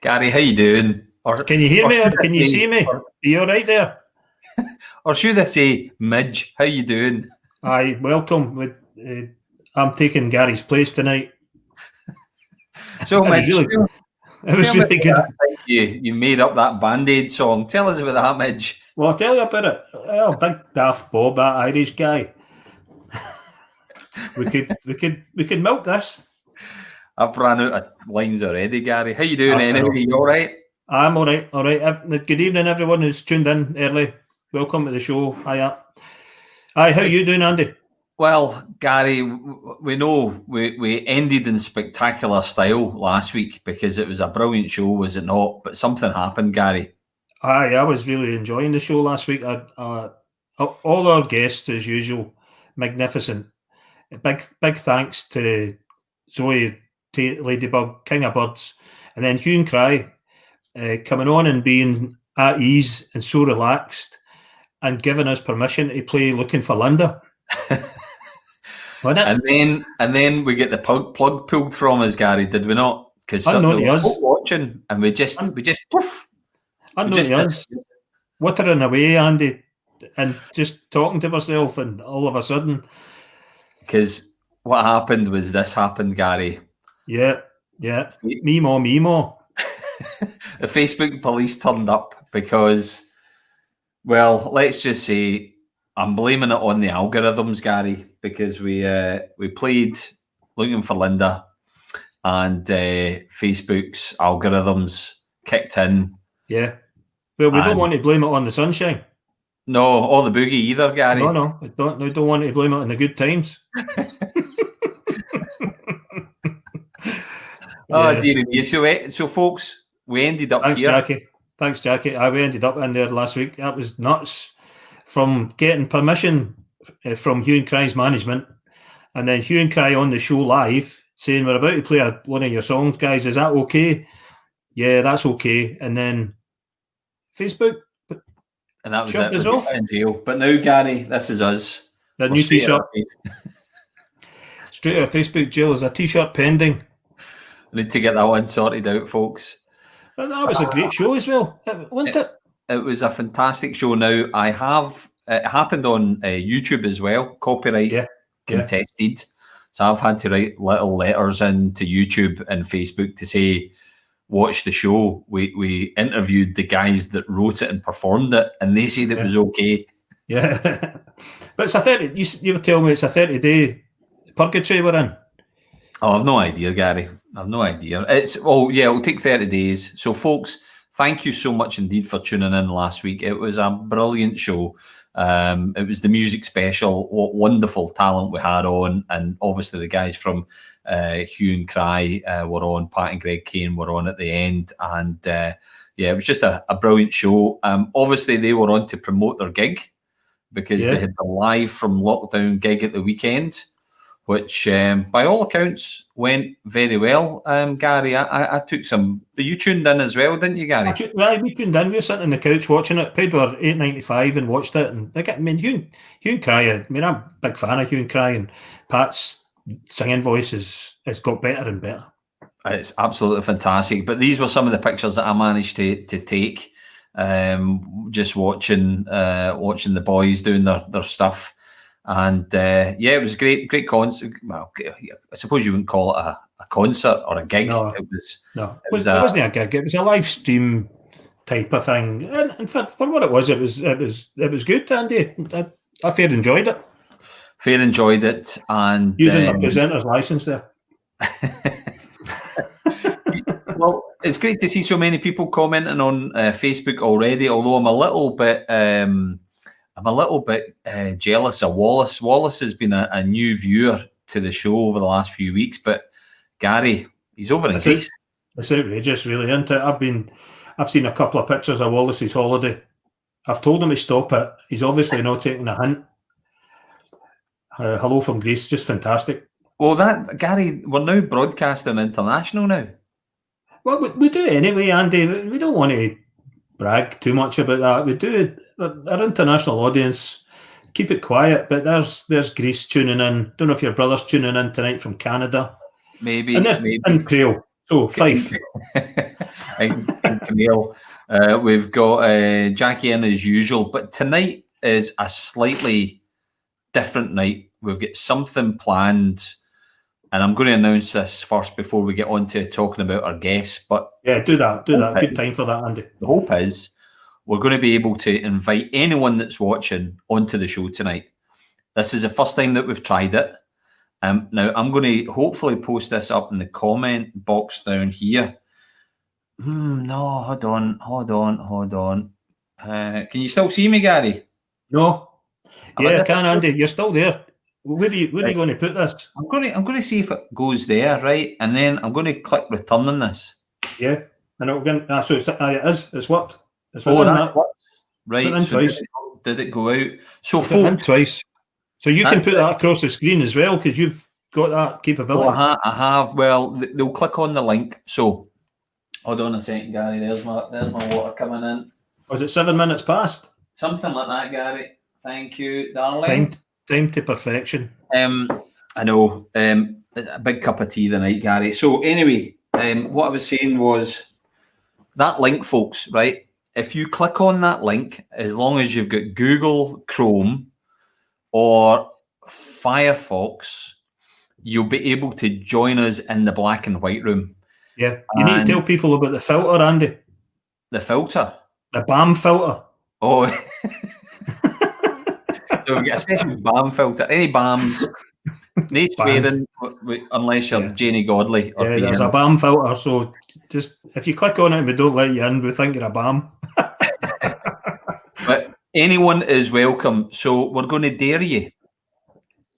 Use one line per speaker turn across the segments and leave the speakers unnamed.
Gary, how you doing?
Or can you hear me? Or can you see me? Are you all right there?
Or should I say, Midge, how you doing?
Aye, welcome. I'm taking Gary's place tonight.
So, Midge,
it was really good.
You made up that Band-Aid song. Tell us about that, Midge.
Well, I'll tell you about it. Well, big daft Bob, that Irish guy. we could milk this.
I've run out of lines already, Gary. How you doing anyway? You all right?
I'm all right. All right. Good evening, everyone who's tuned in early. Welcome to the show. Hiya. Aye, how you doing, Andy?
Well, Gary, we know we ended in spectacular style last week because it was a brilliant show, was it not? But something happened, Gary.
Aye, I was really enjoying the show last week. All our guests, as usual, magnificent. Big thanks to Zoe, Ladybug, King of Birds, and then Hugh and Cry coming on and being at ease and so relaxed and giving us permission to play Looking for Linda.
and then we get the plug pulled from us, Gary, did we not? Because
unknown to us
watching and we just poof.
Unknown to us, wittering away, Andy, and just talking to myself, and all of a sudden,
because what happened was this happened, Gary.
Yeah. Memo.
The Facebook police turned up because, well, let's just say I'm blaming it on the algorithms, Gary, because we played Looking for Linda, and Facebook's algorithms kicked in.
Yeah. Well, we don't want to blame it on the sunshine.
No, or the boogie either, Gary.
No, we don't want to blame it on the good times.
Oh, dear me. So, folks, we ended up here.
Thanks, Jackie. We ended up in there last week. That was nuts. From getting permission from Hugh and Cry's management, and then Hugh and Cry on the show live saying, we're about to play one of your songs, guys. Is that okay? Yeah, that's okay. And then Facebook.
And that was it. We got in jail. But now, Gary, this is us.
The new T-shirt. Straight out of Facebook jail. Is a T-shirt pending.
I need to get that one sorted out, folks.
But that was a great show as well, wasn't it?
It was a fantastic show. Now, it happened on YouTube as well, copyright contested. So I've had to write little letters into YouTube and Facebook to say, watch the show. We interviewed the guys that wrote it and performed it, and they said it was okay.
Yeah. But it's a 30, you were telling me it's a 30-day purgatory we're in.
Oh, I've no idea, Gary. I've no idea. It'll take 30 days. So, folks, thank you so much indeed for tuning in last week. It was a brilliant show. It was the music special. What wonderful talent we had on, and obviously the guys from Hugh and Cry were on. Pat and Greg Kane were on at the end, and it was just a brilliant show. Obviously, they were on to promote their gig because they had the live from lockdown gig at the weekend, which by all accounts went very well. Gary, I took some. You tuned in as well, didn't you, Gary?
We tuned in. We were sitting on the couch watching it. Paid our $8.95 and watched it. And Hugh and Cry. I'm a big fan of Hugh and Cry, and Pat's singing voice has got better and better.
It's absolutely fantastic. But these were some of the pictures that I managed to take. Just watching the boys doing their stuff. And it was a great concert. Well, I suppose you wouldn't call it a concert or a gig.
No, it wasn't a gig. It was a live stream type of thing. And for what it was good, Andy. I fair enjoyed it.
And
using the presenter's license there.
Well, it's great to see so many people commenting on Facebook already. Although I'm a little bit jealous of Wallace. Wallace has been a new viewer to the show over the last few weeks, but Gary, he's over in Greece.
It's outrageous, really, isn't it? I've seen a couple of pictures of Wallace's holiday. I've told him to stop it. He's obviously not taking a hint. Hello from Greece, just fantastic.
Well, Gary, we're now broadcasting international now.
Well, we do anyway, Andy. We don't want to brag too much about that. We do. Our international audience, keep it quiet, but there's Greece tuning in. Don't know if your brother's tuning in tonight from Canada.
Maybe.
And Creole. So Fife.
and Camille. We've got Jackie in as usual, but tonight is a slightly different night. We've got something planned, and I'm going to announce this first before we get on to talking about our guests. But
yeah, do that. Good time for that, Andy.
The hope is we're going to be able to invite anyone that's watching onto the show tonight. This is the first time that we've tried it. Now, I'm going to hopefully post this up in the comment box down here. No, hold on. Can you still see me, Gary?
No. Yeah, I can, Andy. You're still there. Where are you going to put this?
I'm going to see if it goes there, right? And then I'm going to click return on this.
Yeah. And it'll go in, so it's what? It's
that. Right.
So
did it go out? So
folks, twice. So you can put that across the screen as well, because you've got that capability.
I have. Well, they'll click on the link. So hold on a second, Gary. There's my water coming in.
Was it 7 minutes past?
Something like that, Gary. Thank you, darling.
Time to perfection.
I know. A big cup of tea tonight, Gary. So anyway, what I was saying was that link, folks, right? If you click on that link, as long as you've got Google Chrome or Firefox, you'll be able to join us in the black and white room.
Yeah. You need to tell people about the filter, Andy.
The filter?
The BAM filter.
Oh. So we've got a special BAM filter. Any BAMs, no swearing, unless you're Janie Godley. Or
there's a BAM filter. So just if you click on it and we don't let you in, we think you're a BAM.
But anyone is welcome. So we're going to dare you.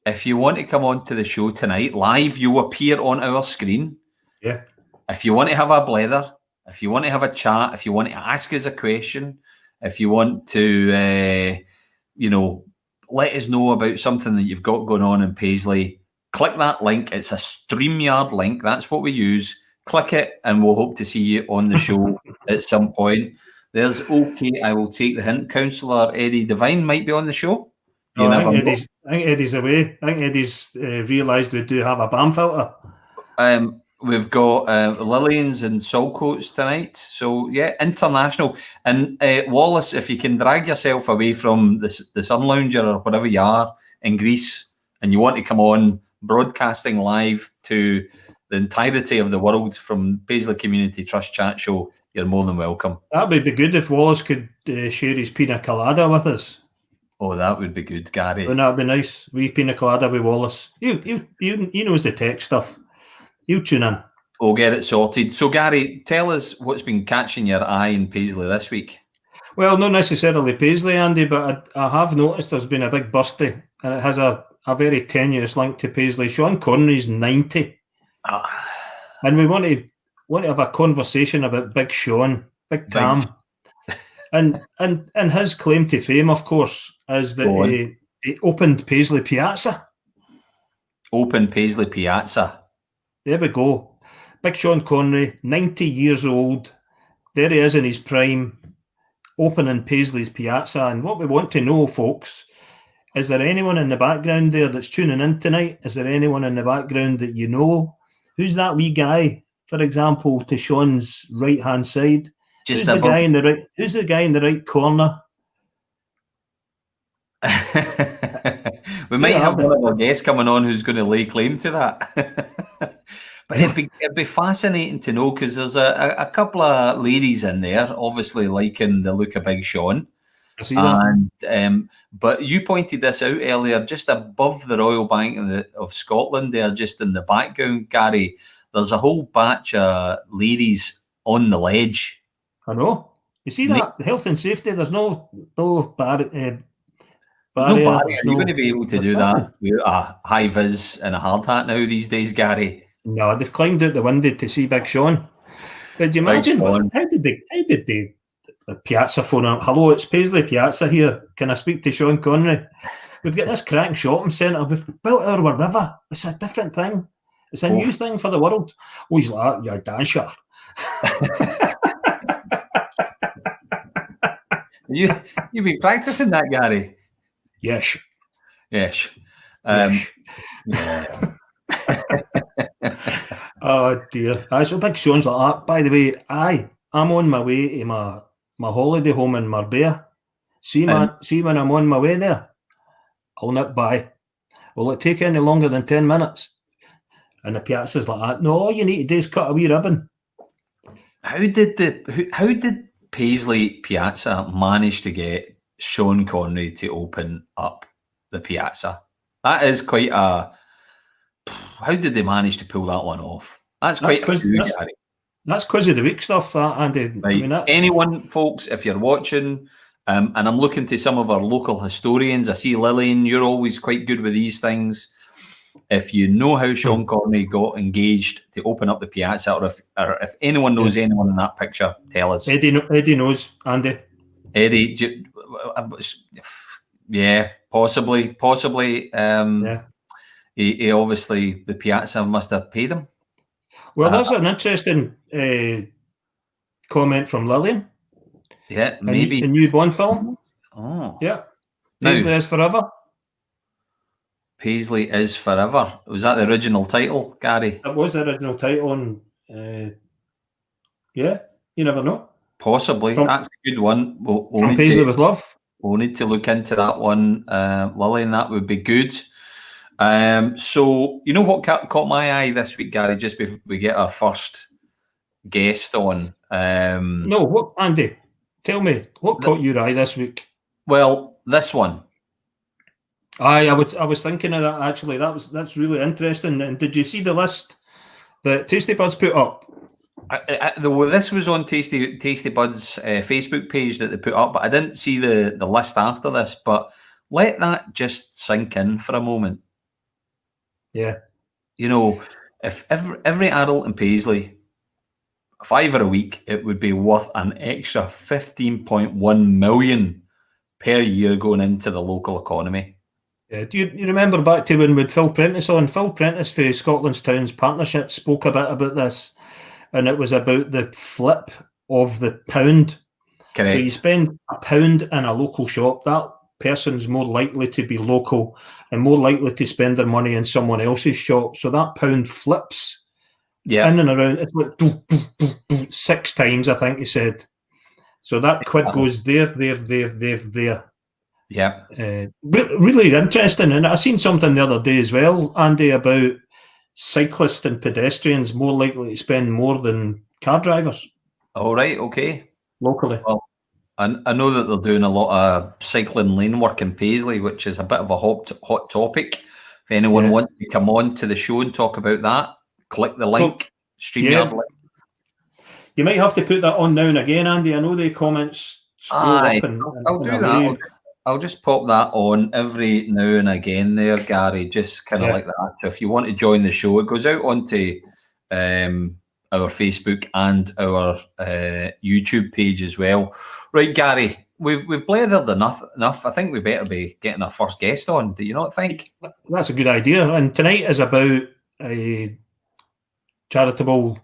If you want to come on to the show tonight, live, you appear on our screen.
Yeah.
If you want to have a blather, if you want to have a chat, if you want to ask us a question, if you want to, let us know about something that you've got going on in Paisley, click that link. It's a StreamYard link. That's what we use. Click it, and we'll hope to see you on the show at some point. There's okay. I will take the hint. Councillor Eddie Devine might be on the show.
I think Eddie's away. I think Eddie's realised we do have a BAM filter.
We've got Lillians and Saltcoats tonight. So, yeah, international. And Wallace, if you can drag yourself away from the Sun Lounger or whatever you are in Greece and you want to come on broadcasting live to the entirety of the world from Paisley Community Trust Chat Show, you're more than welcome. That
would be good if Wallace could share his pina colada with us.
Oh, that would be good, Gary.
Wouldn't that be nice? Wee pina colada with Wallace. He knows the tech stuff. You tune in.
We'll get it sorted. So, Gary, tell us what's been catching your eye in Paisley this week.
Well, not necessarily Paisley, Andy, but I have noticed there's been a big birthday, and it has a very tenuous link to Paisley. Sean Connery's 90. And we want to have a conversation about Big Sean, Big Tam. And his claim to fame, of course, is that he opened Paisley Piazza.
Opened Paisley Piazza.
There we go. Big Sean Connery, 90 years old. There he is in his prime, opening Paisley's Piazza. And what we want to know, folks, is there anyone in the background there that's tuning in tonight? Is there anyone in the background that you know? Who's that wee guy, for example, to Sean's right-hand side? Who's the guy in the right corner?
We might have one of our guests coming on who's going to lay claim to that. But it'd be fascinating to know, because there's a couple of ladies in there, obviously liking the look of Big Sean.
I see that.
And but you pointed this out earlier, just above the Royal Bank of Scotland there, just in the background, Gary, there's a whole batch of ladies on the ledge.
I know. You see that? Health and safety, there's no barrier.
There's no barrier. You're going to be able to do that with a high vis and a hard hat now these days, Gary.
No, they've climbed out the window to see Big Sean. Did you imagine? How did the Piazza phone up? Hello, it's Paisley Piazza here. Can I speak to Sean Connery? We've got this crack shopping centre. We've built our river. It's a different thing. It's a new thing for the world. Oh, he's like, you're a dancer.
You've been practicing that, Gary?
Yes.
Yeah.
Oh dear. Aye, so big showings like that. By the way, I'm on my way to my holiday home in Marbella. See,
And
man, see when I'm on my way there, I'll nip by. Will it take any longer than 10 minutes? And the piazza's like that. No, all you need to do is cut a wee ribbon.
how did Paisley Piazza manage to get Sean Connery to open up the piazza? That is quite a. How did they manage to pull that one off? That's quite a coup, Gary.
That's quiz of the week stuff, that, Andy.
Right.
I mean, that's...
Anyone, folks, if you're watching, and I'm looking to some of our local historians, I see Lillian, you're always quite good with these things. If you know how Sean Connery got engaged to open up the piazza, or if anyone knows anyone in that picture, tell us.
Eddie knows, Andy.
Eddie, yeah, possibly.
Yeah.
He obviously, the piazza must have paid him.
Well, that's an interesting comment from Lillian.
Yeah, maybe.
A new Bond film.
Oh.
Yeah. Paisley is forever.
Paisley is forever. Was that the original title, Gary?
That was the original title. And, yeah, you never know.
Possibly. That's a good one.
From Paisley with Love.
We'll need to look into that one, Lillian. That would be good. So, you know what caught my eye this week, Gary, just before we get our first guest on?
No, what, Andy? Tell me, what caught your eye this week?
Well, this one.
I was thinking of that, actually. That's really interesting. And did you see the list that Tasty Buds put up?
This was on Tasty Buds' Facebook page that they put up, but I didn't see the list after this. But let that just sink in for a moment.
Yeah.
You know, if every adult in Paisley, £5 a week, it would be worth an extra 15.1 million per year going into the local economy.
Yeah. Do you remember back to when we had Phil Prentice on? Phil Prentice for Scotland's Towns Partnership spoke a bit about this, and it was about the flip of the pound.
Correct.
So you spend £1 in a local shop, that person's more likely to be local and more likely to spend their money in someone else's shop. So that pound flips in and around. It's like 6 times, I think he said. So that quid goes there.
Yeah.
Really interesting. And I seen something the other day as well, Andy, about cyclists and pedestrians more likely to spend more than car drivers.
All right, okay.
Locally.
Well, I know that they're doing a lot of cycling lane work in Paisley, which is a bit of a hot topic. If anyone wants to come on to the show and talk about that, click the link, StreamYard link.
You might have to put that on now and again, Andy. I know the comments scroll up and
I'll do that. I'll just pop that on every now and again there, Gary, just kind of like that. So if you want to join the show, it goes out onto our Facebook and our YouTube page as well. Right, Gary, we've blathered enough. I think we better be getting our first guest on. Do you not think?
That's a good idea. And tonight is about charitable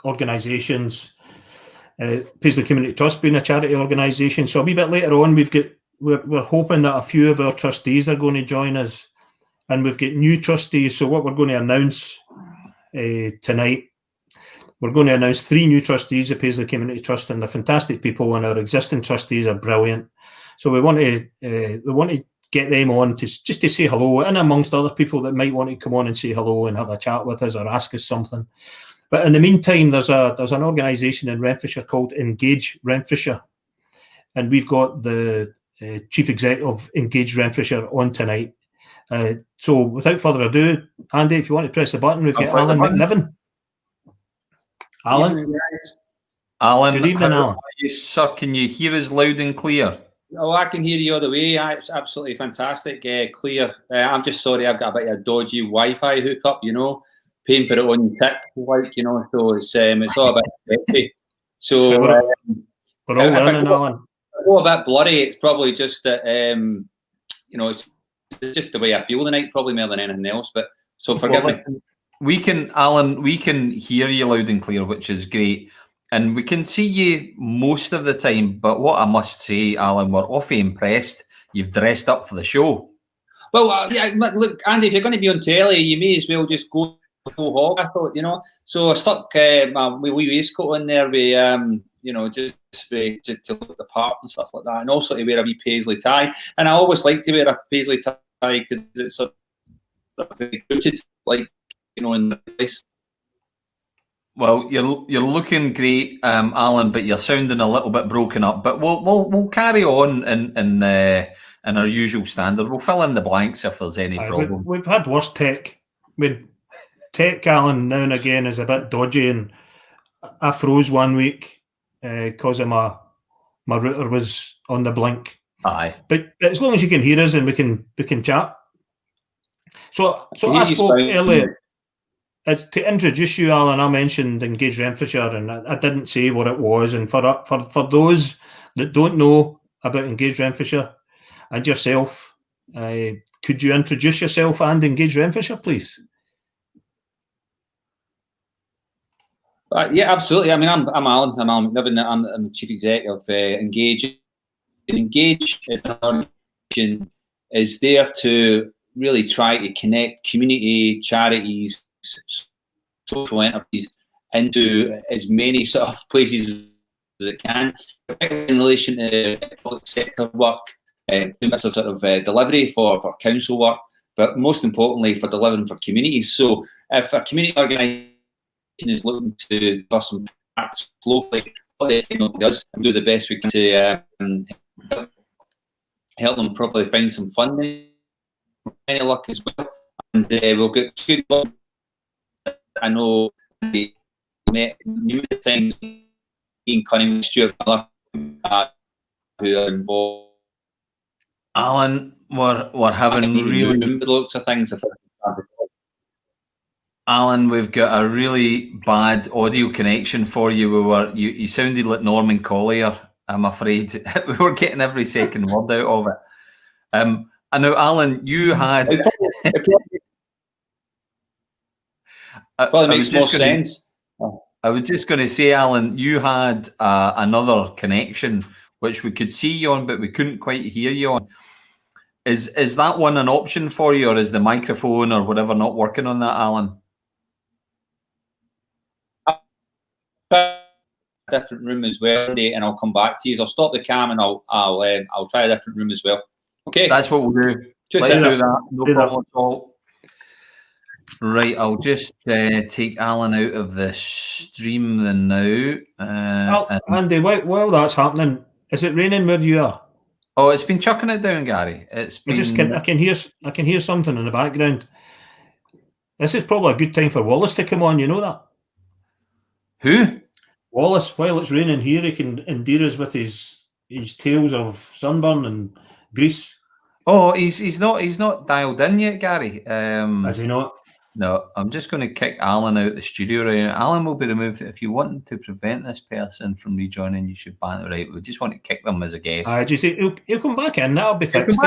organisations. Paisley Community Trust being a charity organisation. So a wee bit later on, we're hoping that a few of our trustees are going to join us, and we've got new trustees. So what we're going to announce tonight, we're going to announce 3 new trustees of Paisley Community Trust, and they're fantastic people, and our existing trustees are brilliant. So we want to get them on just to say hello, and amongst other people that might want to come on and say hello and have a chat with us or ask us something. But in the meantime, there's an organisation in Renfrewshire called Engage Renfrewshire, and we've got the Chief Executive of Engage Renfrewshire on tonight. So without further ado, Andy, if you want to press the button, we've got Alan McNiven. Alan?
Alan,
good evening, Alan.
Sir, can you hear us loud and clear?
Oh, I can hear you all the way. It's absolutely fantastic, clear. I'm just sorry I've got a bit of a dodgy Wi-Fi hookup, paying for it on your tip, so it's all a bit sketchy. So
we're all learning, Alan.
I go a bit blurry. It's probably just that it's just the way I feel tonight, probably more than anything else. But so forgive me.
Alan, we can hear you loud and clear, which is great, and we can see you most of the time. But what I must say, Alan, we're awfully impressed. You've dressed up for the show.
Well, look, Andy, if you're going to be on telly, you may as well just go full hog, I thought, you know. So I stuck my wee waistcoat on there with, you know, just to look the part and stuff like that, and also to wear a wee Paisley tie. And I always like to wear a Paisley tie because it's sort of very rooted, like, you know, in the place.
Well, you're looking great, Alan, but you're sounding a little bit broken up. But we'll carry on in our usual standard. We'll fill in the blanks if there's any problem.
We've had worse tech. I mean, tech, Alan, now and again is a bit dodgy, and I froze one week because of my router was on the blink.
Aye.
But as long as you can hear us and we can chat. So I spoke earlier. It's to introduce you, Alan. I mentioned Engage Renfrewshire, and I didn't say what it was. And for those that don't know about Engage Renfrewshire and yourself, could you introduce yourself and Engage Renfrewshire, please?
Yeah, absolutely. I mean, I'm Alan. I'm Alan McNiven. I'm the chief executive of Engage. Engage as an organisation is there to really try to connect community, charities, social enterprises into as many sort of places as it can, in relation to public sector work, doing bits of sort of delivery for council work, but most importantly for delivering for communities. So if a community organisation is looking to do some acts locally, what the team does and do the best we can to help them properly find some funding, any luck as well, and we'll get good luck. I know we met numerous times Ian Cunningham, Stuart Miller, who are involved.
Alan, we're having really
the looks of things.
Alan, we've got a really bad audio connection for you. You sounded like Norman Collier, I'm afraid. We were getting every second word out of it. I know, Alan, you had...
Well, it makes more sense.
I was just going to say, Alan, you had another connection which we could see you on, but we couldn't quite hear you on. Is that one an option for you, or is the microphone or whatever not working on that, Alan?
Different room as well, and I'll come back to you. I'll stop the cam and I'll try a different room as well. Okay,
that's what we'll do. Let's do that. No problem at all. Right, I'll just take Alan out of the stream then now.
Andy, while that's happening, is it raining where you are?
Oh, it's been chucking it down, Gary. It's been...
I can hear something in the background. This is probably a good time for Wallace to come on. You know that?
Who?
Wallace. While it's raining here, he can endear us with his tales of sunburn and grease.
Oh, he's not dialed in yet, Gary.
Is he not?
No, I'm just going to kick Alan out of the studio right now. Alan will be removed. If you want to prevent this person from rejoining, you should ban it. Right, we just want to kick them as a guest.
Do you think he'll come back in? That'll be fixed.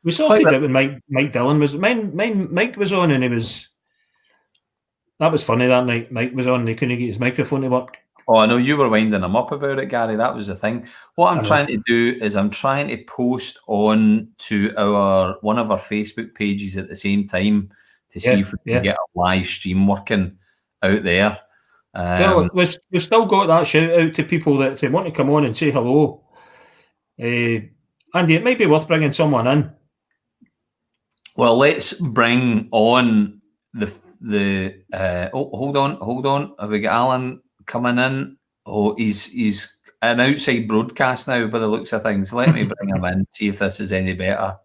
We sorted it when Mike Dillon was. Mike was on, and that was funny that night. Mike was on, and he couldn't get his microphone to work.
Oh, I know you were winding him up about it, Gary. That was the thing. What I'm trying to do is I'm trying to post on to one of our Facebook pages at the same time to see if we can get a live stream working out there.
Well, we've still got that shout out to people that if they want to come on and say hello. Andy, it might be worth bringing someone in.
Well, let's bring on the hold on. Have we got Alan coming in? Oh, he's an outside broadcast now by the looks of things. Let me bring him in, see if this is any better.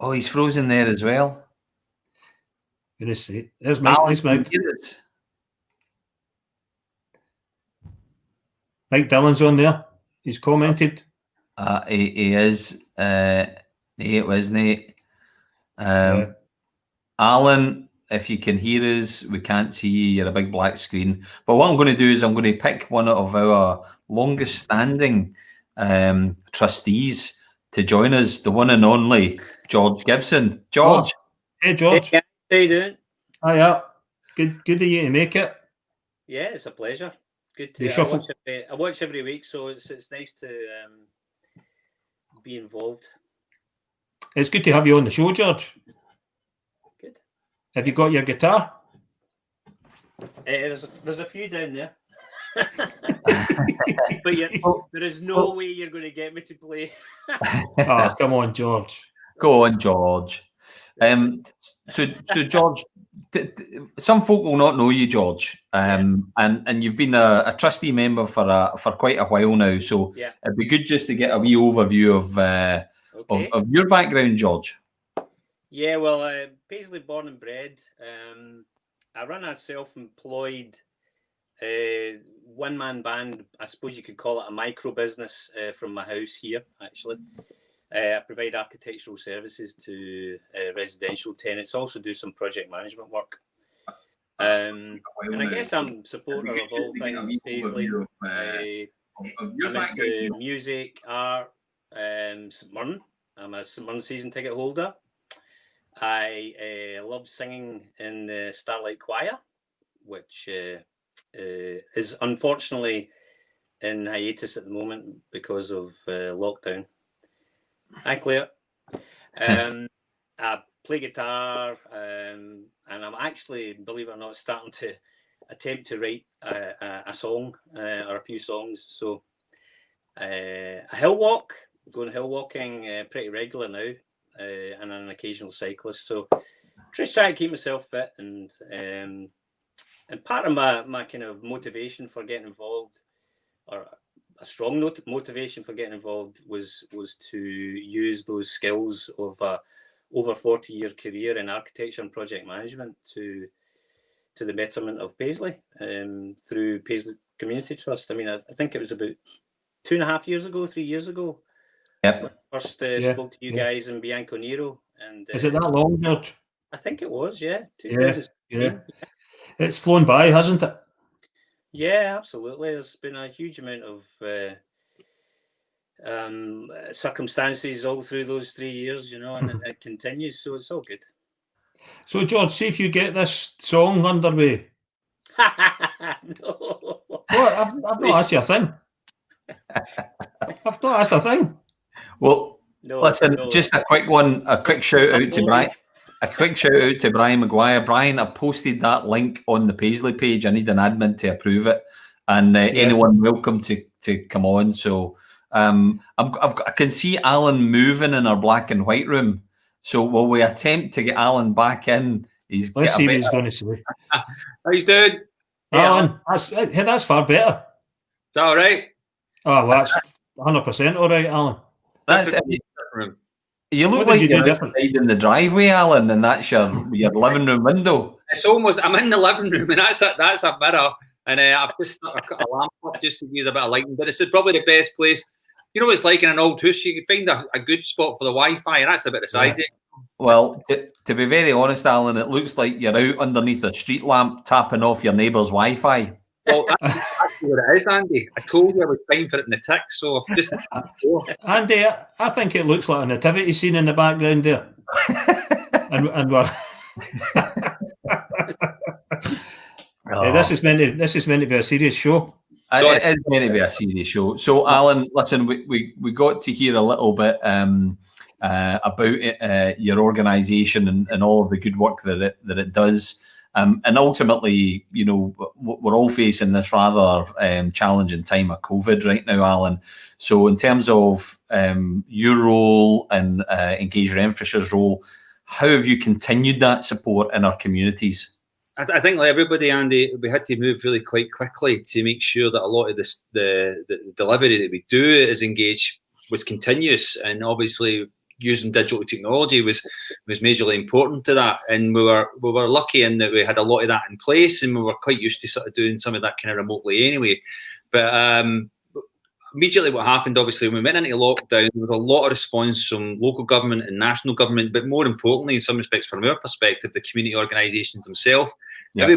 Oh, he's frozen there as well.
Goodness sake. There's Mike. Mike Dillon's on there. He's commented.
He is. It was Nate. Alan, if you can hear us, we can't see you. You're a big black screen. But what I'm going to do is I'm going to pick one of our longest standing trustees to join us, the one and only George Gibson. George.
Hey, George.
Hey, how you doing?
Hiya. Good of you to make it.
Yeah, it's a pleasure. Good to I watch every week, so it's nice to be involved.
It's good to have you on the show, George.
Good.
Have you got your guitar?
There's a few down there. But there is no way you're going to get me to play.
Oh, come on, George.
Go on, George. So George, some folk will not know you, George, and you've been a trustee member for quite a while now. So it'd be good just to get a wee overview of your background, George.
Yeah, well, Paisley born and bred. I run a self-employed one-man band. I suppose you could call it a micro business from my house here, actually. I provide architectural services to residential tenants. Also do some project management work. And I guess I'm a supporter of all things Paisley. I'm into music, art, St Mirren. I'm a St Mirren season ticket holder. I love singing in the Starlight Choir, which is unfortunately in hiatus at the moment because of lockdown. Hi, Claire. I play guitar, and I'm actually, believe it or not, starting to attempt to write a song or a few songs. So a hill walk, going hill walking pretty regular now, and an occasional cyclist. So just trying to keep myself fit, and part of my kind of motivation for getting involved, or a strong motivation for getting involved, was to use those skills of a over 40-year career in architecture and project management to the betterment of Paisley through Paisley Community Trust. I mean, I think it was about 2.5 years ago, 3 years ago.
Yep.
When I first spoke to you guys in Bianco Nero. And
is it that long, George?
I think it was, yeah.
Yeah. It's flown by, hasn't it?
Yeah, absolutely. There's been a huge amount of circumstances all through those 3 years, and it continues, so it's all good.
So, George, see if you get this song underway.
No.
What? I've not asked you a thing. I've not asked a thing.
Well, listen, just a quick one, a quick shout out to Brian. A quick shout out to Brian Maguire. Brian, I posted that link on the Paisley page. I need an admin to approve it, and anyone welcome to come on. So I can see Alan moving in our black and white room. So will we attempt to get Alan back in?
Let's see what he's going to say.
How he's doing?
Alan, that's far better.
Is that all right?
Oh, well, that's 100% all right, Alan.
That's it. You look like you're outside in the driveway, Alan, and that's your living room window.
It's almost, I'm in the living room, and that's a mirror, and I've just stuck a lamp up just to use a bit of lighting, but it's probably the best place. You know what it's like in an old house, you can find a good spot for the Wi-Fi, and that's about the size of it.
Well, to be very honest, Alan, it looks like you're out underneath a street lamp tapping off your neighbour's Wi-Fi.
Well, that's exactly what it is, Andy. I told you I was fine for it in the tick, so I've just...
Andy, I think it looks like a nativity scene in the background there. and we're... This is meant to be a serious show.
It is meant to be a serious show. So, Alan, listen, we got to hear a little bit about your organisation and all of the good work that it does. And ultimately, we're all facing this rather challenging time of COVID right now, Alan. So in terms of your role and Engage Renfrewshire's role, how have you continued that support in our communities?
I think, like everybody, Andy, we had to move really quite quickly to make sure that a lot of the delivery that we do as Engage was continuous, and obviously using digital technology was majorly important to that. And we were lucky in that we had a lot of that in place, and we were quite used to sort of doing some of that kind of remotely anyway. But immediately what happened, obviously, when we went into lockdown, there was a lot of response from local government and national government, but more importantly, in some respects, from our perspective, the community organisations themselves. Yeah.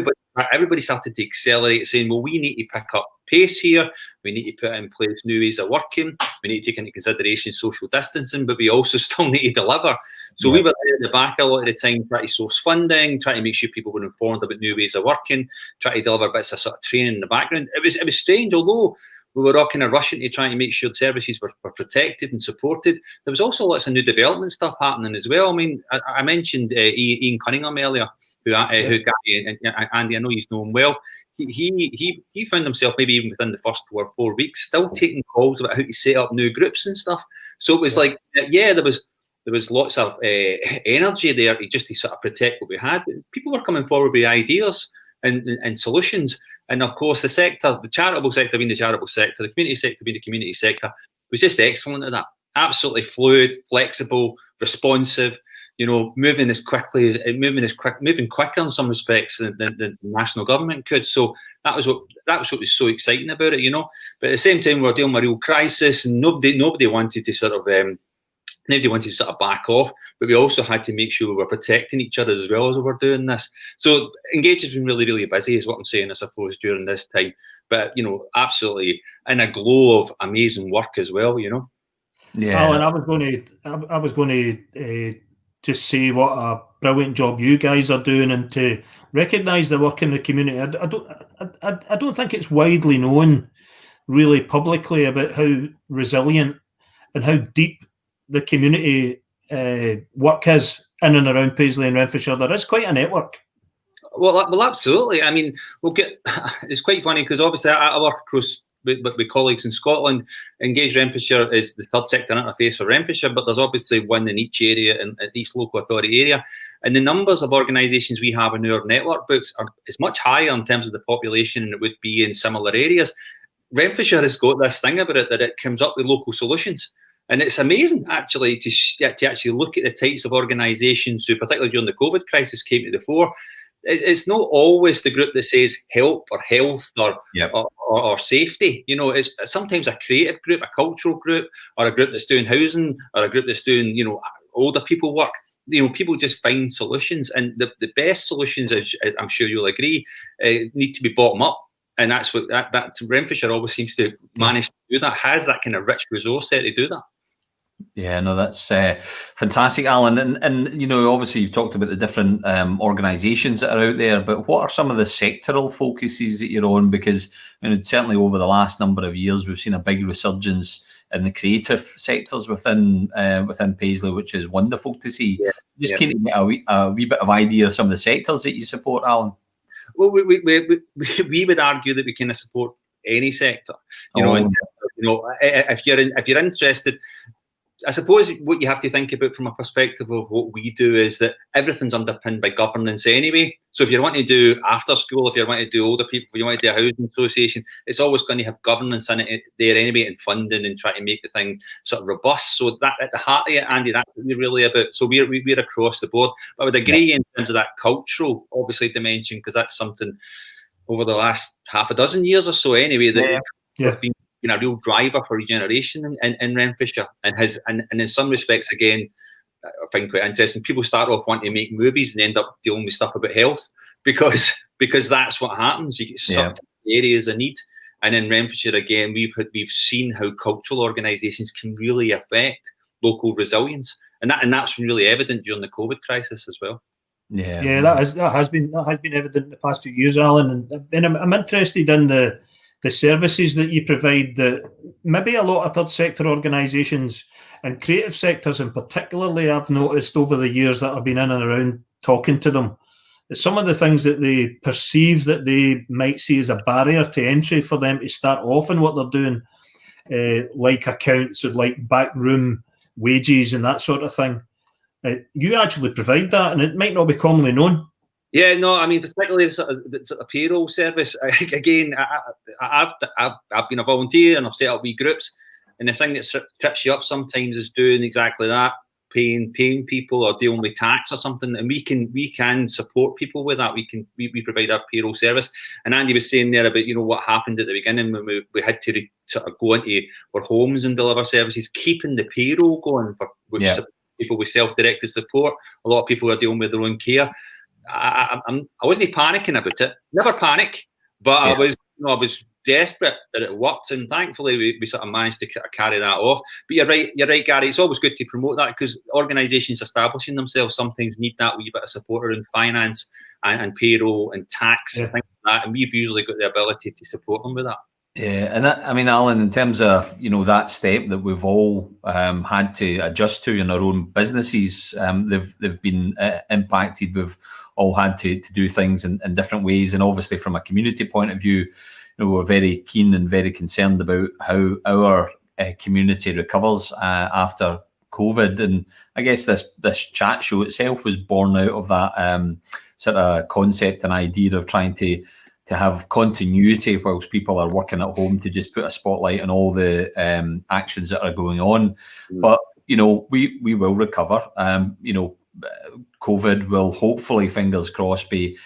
Everybody started to accelerate, saying, well, we need to pick up pace here. We need to put in place new ways of working. We need to take into consideration social distancing, but we also still need to deliver. So we were there at the back a lot of the time, trying to source funding, trying to make sure people were informed about new ways of working, trying to deliver bits of sort of training in the background. It was strange, although we were all kind of rushing to try and make sure the services were protected and supported. There was also lots of new development stuff happening as well. I mean, I mentioned Ian Cunningham earlier. who Gary and Andy, I know he's known well. He found himself maybe even within the first 2 or 4 weeks still taking calls about how to set up new groups and stuff. So it was like, there was lots of energy there to sort of protect what we had. People were coming forward with ideas and solutions. And of course, the charitable sector being the charitable sector, the community sector being the community sector, was just excellent at that. Absolutely fluid, flexible, responsive. Moving quicker in some respects than the national government could. So that was what was so exciting about it, But at the same time, we were dealing with a real crisis, and nobody wanted to sort of back off. But we also had to make sure we were protecting each other as well as we were doing this. So Engage has been really, really busy, is what I'm saying, I suppose, during this time. But absolutely in a glow of amazing work as well,
Yeah. Alan, I was going to just say what a brilliant job you guys are doing, and to recognise the work in the community. I don't think it's widely known, really publicly, about how resilient and how deep the community work is in and around Paisley and Renfrewshire. There is quite a network.
Well, absolutely. I mean, it's quite funny because obviously I work across with colleagues in Scotland. Engage Renfrewshire is the third sector interface for Renfrewshire, but there's obviously one in each area, in each local authority area. And the numbers of organisations we have in our network books is much higher in terms of the population than it would be in similar areas. Renfrewshire has got this thing about it that it comes up with local solutions. And it's amazing, actually, to actually look at the types of organisations who, particularly during the COVID crisis, came to the fore. It's not always the group that says help or health or safety. It's sometimes a creative group, a cultural group, or a group that's doing housing, or a group that's doing, older people work. People just find solutions. And the best solutions, as I'm sure you'll agree, need to be bottom up. And that's what that Renfrewshire always seems to manage to do that, has that kind of rich resource set to do that.
Yeah, no, that's fantastic, Alan. And obviously you've talked about the different organisations that are out there, but what are some of the sectoral focuses that you're on? Because certainly over the last number of years, we've seen a big resurgence in the creative sectors within Paisley, which is wonderful to see. Just keen to get a wee bit of idea of some of the sectors that you support, Alan.
Well, we would argue that we kind of support any sector. If you're interested. I suppose what you have to think about from a perspective of what we do is that everything's underpinned by governance anyway. So if you want to do after school, if you want to do older people, if you want to do a housing association, it's always going to have governance in it there anyway, and funding, and try to make the thing sort of robust. So that at the heart of it, Andy, that's what we're really about. So we're across the board. But I would agree in terms of that cultural, obviously, dimension, because that's something over the last half a dozen years or so anyway that have been a real driver for regeneration in Renfrewshire, and in some respects, again, I find quite interesting. People start off wanting to make movies and end up dealing with stuff about health because that's what happens. You get sucked into areas of need, and in Renfrewshire again, we've seen how cultural organisations can really affect local resilience, and that's been really evident during the COVID crisis as well.
Yeah, that has been evident in the past few years, Alan, and I'm interested in the services that you provide that maybe a lot of third sector organisations and creative sectors in particularly, I've noticed over the years that I've been in and around talking to them, that some of the things that they perceive that they might see as a barrier to entry for them to start off in what they're doing, like accounts and like backroom wages and that sort of thing. You actually provide that, and it might not be commonly known.
Yeah, no, I mean, particularly the sort of payroll service. Again, I've been a volunteer and I've set up wee groups, and the thing that trips you up sometimes is doing exactly that, paying people or dealing with tax or something, and we can support people with that. We provide our payroll service. And Andy was saying there about what happened at the beginning when we had to sort of go into our homes and deliver services, keeping the payroll going for people with self-directed support. A lot of people are dealing with their own care. I wasn't panicking about it. Never panic, but I was desperate that it worked, and thankfully we sort of managed to carry that off. But you're right, Gary. It's always good to promote that, because organisations establishing themselves sometimes need that wee bit of support in finance and payroll and tax and things like that, and we've usually got the ability to support them with that.
Yeah, and that, I mean, Alan, in terms of that step that we've all had to adjust to in our own businesses, they've been impacted with all had to do things in different ways. And obviously from a community point of view, we're very keen and very concerned about how our community recovers after COVID. And I guess this chat show itself was born out of that sort of concept and idea of trying to have continuity whilst people are working at home, to just put a spotlight on all the actions that are going on. But we will recover. COVID will hopefully, fingers crossed, be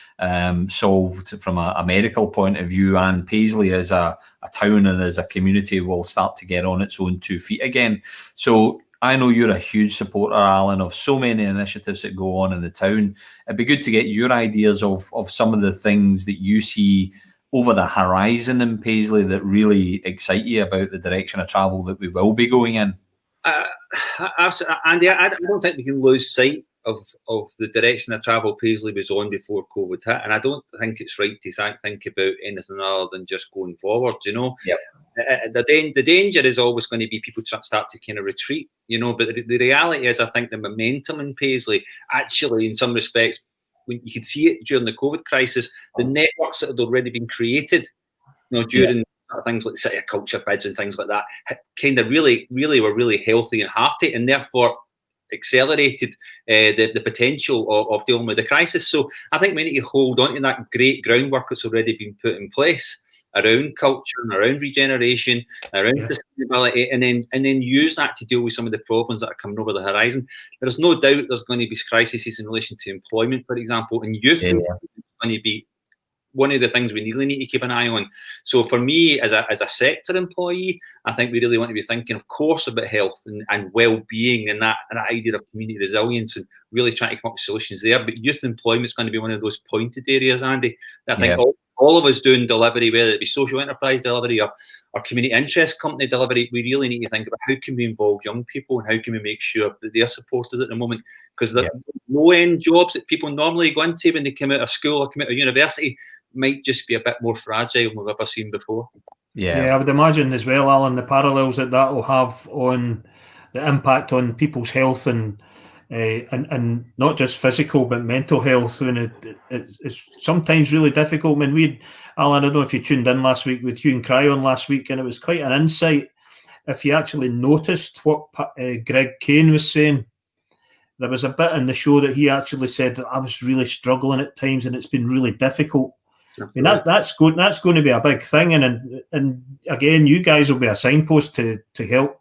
solved from a medical point of view, and Paisley as a town and as a community will start to get on its own 2 feet again. So I know you're a huge supporter, Alan, of so many initiatives that go on in the town. It'd be good to get your ideas of some of the things that you see over the horizon in Paisley that really excite you about the direction of travel that we will be going in.
Andy, I don't think we can lose sight of the direction of travel Paisley was on before COVID hit, and I don't think it's right to think about anything other than just going forward.
Yep.
The danger is always going to be people start to kind of retreat. But the reality is, I think the momentum in Paisley, actually, in some respects, when you could see it during the COVID crisis, the networks that had already been created, during things like city of culture bids and things like that, kind of really were really healthy and hearty, and therefore accelerated the potential of dealing with the crisis. So I think we need to hold on to that great groundwork that's already been put in place around culture and around regeneration, around sustainability, and then use that to deal with some of the problems that are coming over the horizon. There's no doubt there's going to be crises in relation to employment, for example, and youth employment is going to be one of the things we really need to keep an eye on. So for me, as a sector employee, I think we really want to be thinking, of course, about health and well-being and that idea of community resilience, and really trying to come up with solutions there. But youth employment is going to be one of those pointed areas, Andy. I think all of us doing delivery, whether it be social enterprise delivery or community interest company delivery, we really need to think about how can we involve young people and how can we make sure that they're supported at the moment. Because the low-end jobs that people normally go into when they come out of school or come out of university might just be a bit more fragile than we've ever seen before.
Yeah, I would imagine as well, Alan, the parallels that will have on the impact on people's health and not just physical but mental health. And it's sometimes really difficult. Alan, I don't know if you tuned in last week with Hugh and Cryon last week, and it was quite an insight. If you actually noticed what Greg Kane was saying, there was a bit in the show that he actually said that I was really struggling at times, and it's been really difficult. I mean, that's going to be a big thing, and again, you guys will be a signpost to help.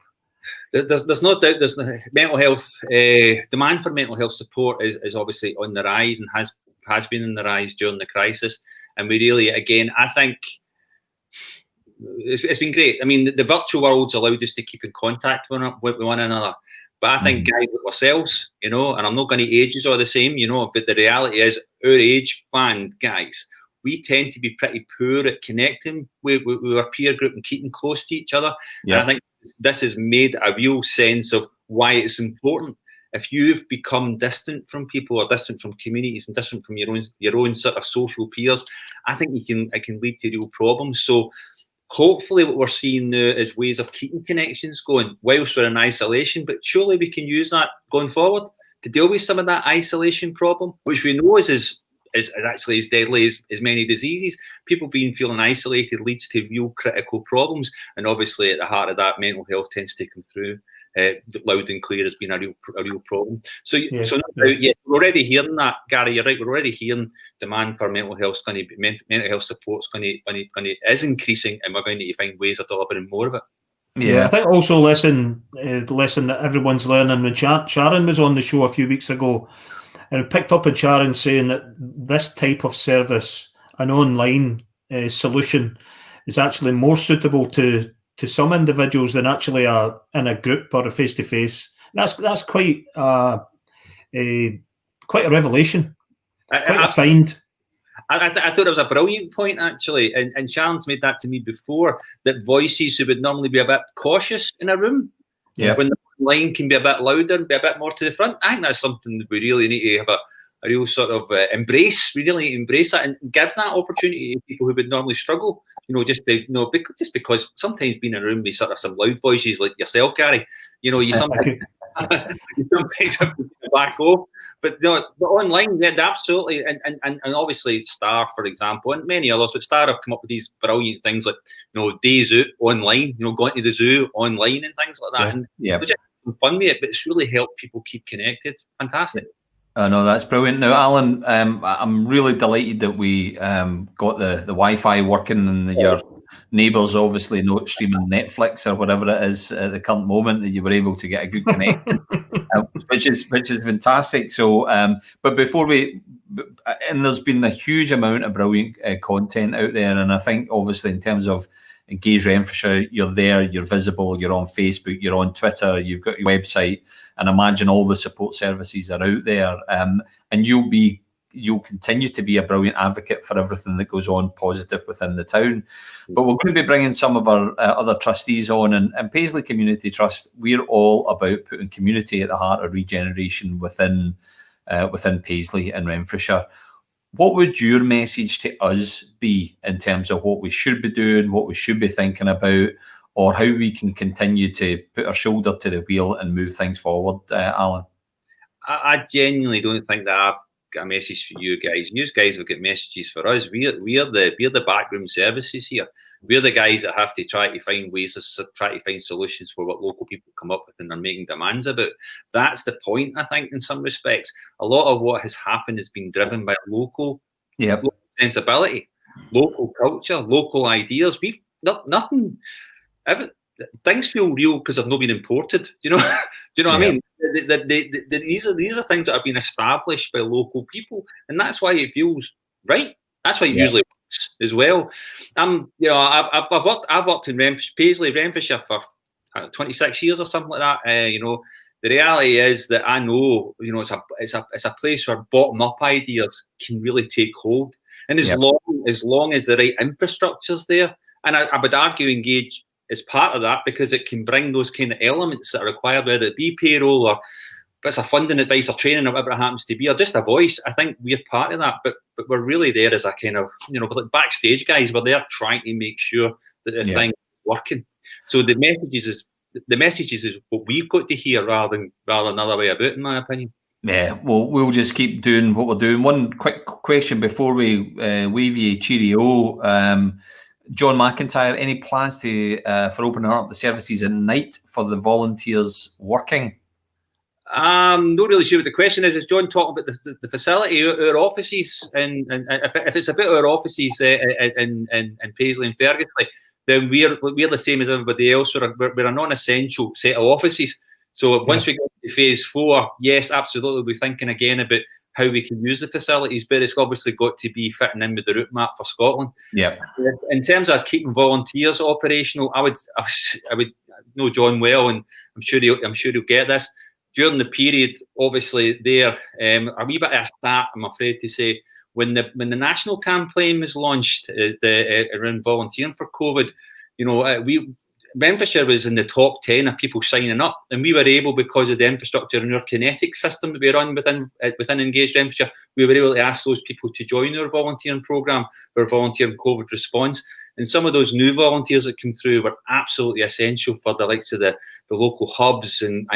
There's no doubt. There's mental health demand for mental health support is obviously on the rise and has been on the rise during the crisis. And we really, again, I think it's been great. I mean, the virtual world's allowed us to keep in contact with one another. But I think guys like ourselves, and I'm not going to ages are the same, but the reality is our age band guys, we tend to be pretty poor at connecting with our peer group and keeping close to each other. Yeah. And I think this has made a real sense of why it's important. If you've become distant from people or distant from communities and distant from your own sort of social peers, I think it can lead to real problems. So hopefully what we're seeing now is ways of keeping connections going whilst we're in isolation, but surely we can use that going forward to deal with some of that isolation problem, which we know is actually as deadly as many diseases. People feeling isolated leads to real critical problems, and obviously at the heart of that, mental health tends to come through loud and clear as being a real problem. So we're already hearing that, Gary. You're right. We're already hearing demand for mental health mental health support is increasing, and we're going to need to find ways of delivering more of it.
Yeah, I think also the lesson that everyone's learning. When Sharon was on the show a few weeks ago, and I picked up on Sharon saying that this type of service, an online solution, is actually more suitable to some individuals than actually in a group or a face-to-face. That's quite a revelation. Quite a find.
I thought it was a brilliant point, actually, and Sharon's made that to me before, that voices who would normally be a bit cautious in a room, when the line can be a bit louder and be a bit more to the front. I think that's something that we really need to have a real sort of embrace. We really need to embrace that and give that opportunity to people who would normally struggle. Just because sometimes being in a room with sort of some loud voices like yourself, Gary, you sometimes back off. But no, but online, yeah, absolutely, and obviously Star, for example, and many others. But Star have come up with these brilliant things like, days out online, going to the zoo online and things like that.
Yeah.
And just fun with it, but it's really helped people keep connected. Fantastic.
I know, that's brilliant. Now, Alan, I'm really delighted that we got the Wi-Fi working, and your neighbours obviously not streaming Netflix or whatever it is at the current moment, that you were able to get a good connection, which is fantastic. So, but before and there's been a huge amount of brilliant content out there, and I think obviously in terms of Engage Renfrewshire, you're there, you're visible, you're on Facebook, you're on Twitter, you've got your website, and imagine all the support services are out there, and you'll continue to be a brilliant advocate for everything that goes on positive within the town. But we're going to be bringing some of our other trustees on, and Paisley Community Trust, we're all about putting community at the heart of regeneration within Paisley and Renfrewshire. What would your message to us be in terms of what we should be doing, what we should be thinking about, or how we can continue to put our shoulder to the wheel and move things forward, Alan?
I genuinely don't think that I've got a message for you guys. You guys have got messages for us. We're the backroom services here. We're the guys that have to try to find ways of try to find solutions for what local people come up with and are making demands about. That's the point, I think, in some respects. A lot of what has happened has been driven by local sensibility, local culture, local ideas. We've nothing. Things feel real because they've not been imported. Do you know what I mean? These are things that have been established by local people, and that's why it feels right. That's why it usually works as well. I've worked in Paisley, Renfrewshire for 26 years or something like that. The reality is that I know, it's a place where bottom up ideas can really take hold, and as long as the right infrastructure's there, and I would argue Engage is part of that, because it can bring those kind of elements that are required, whether it be payroll or bits of funding, advice, or training, or whatever it happens to be, or just a voice. I think we're part of that, but we're really there as a kind of, like backstage guys. We're there trying to make sure that the thing is working. So the messages is what we've got to hear rather than another way about, in my opinion.
Yeah, well, we'll just keep doing what we're doing. One quick question before we leave you, cheerio. John McIntyre, any plans for opening up the services at night for the volunteers working?
I'm not really sure what the question is. Is John talking about the facility, our offices, and if it's about our offices in Paisley and Ferguson, then we're the same as everybody else. We're a non-essential set of offices. So once we get to phase 4, yes, absolutely, we're thinking again about how we can use the facilities, but it's obviously got to be fitting in with the route map for Scotland. Yeah. In terms of keeping volunteers operational, I would know John well, and I'm sure he'll get this. During the period, obviously, there a wee bit of a stat, I'm afraid to say, when the national campaign was launched around volunteering for COVID, Renfrewshire was in the top 10 of people signing up, and we were able, because of the infrastructure and our kinetic system that we run within Engage Renfrewshire, we were able to ask those people to join our volunteering programme, our volunteering COVID response. And some of those new volunteers that came through were absolutely essential for the likes of the local hubs and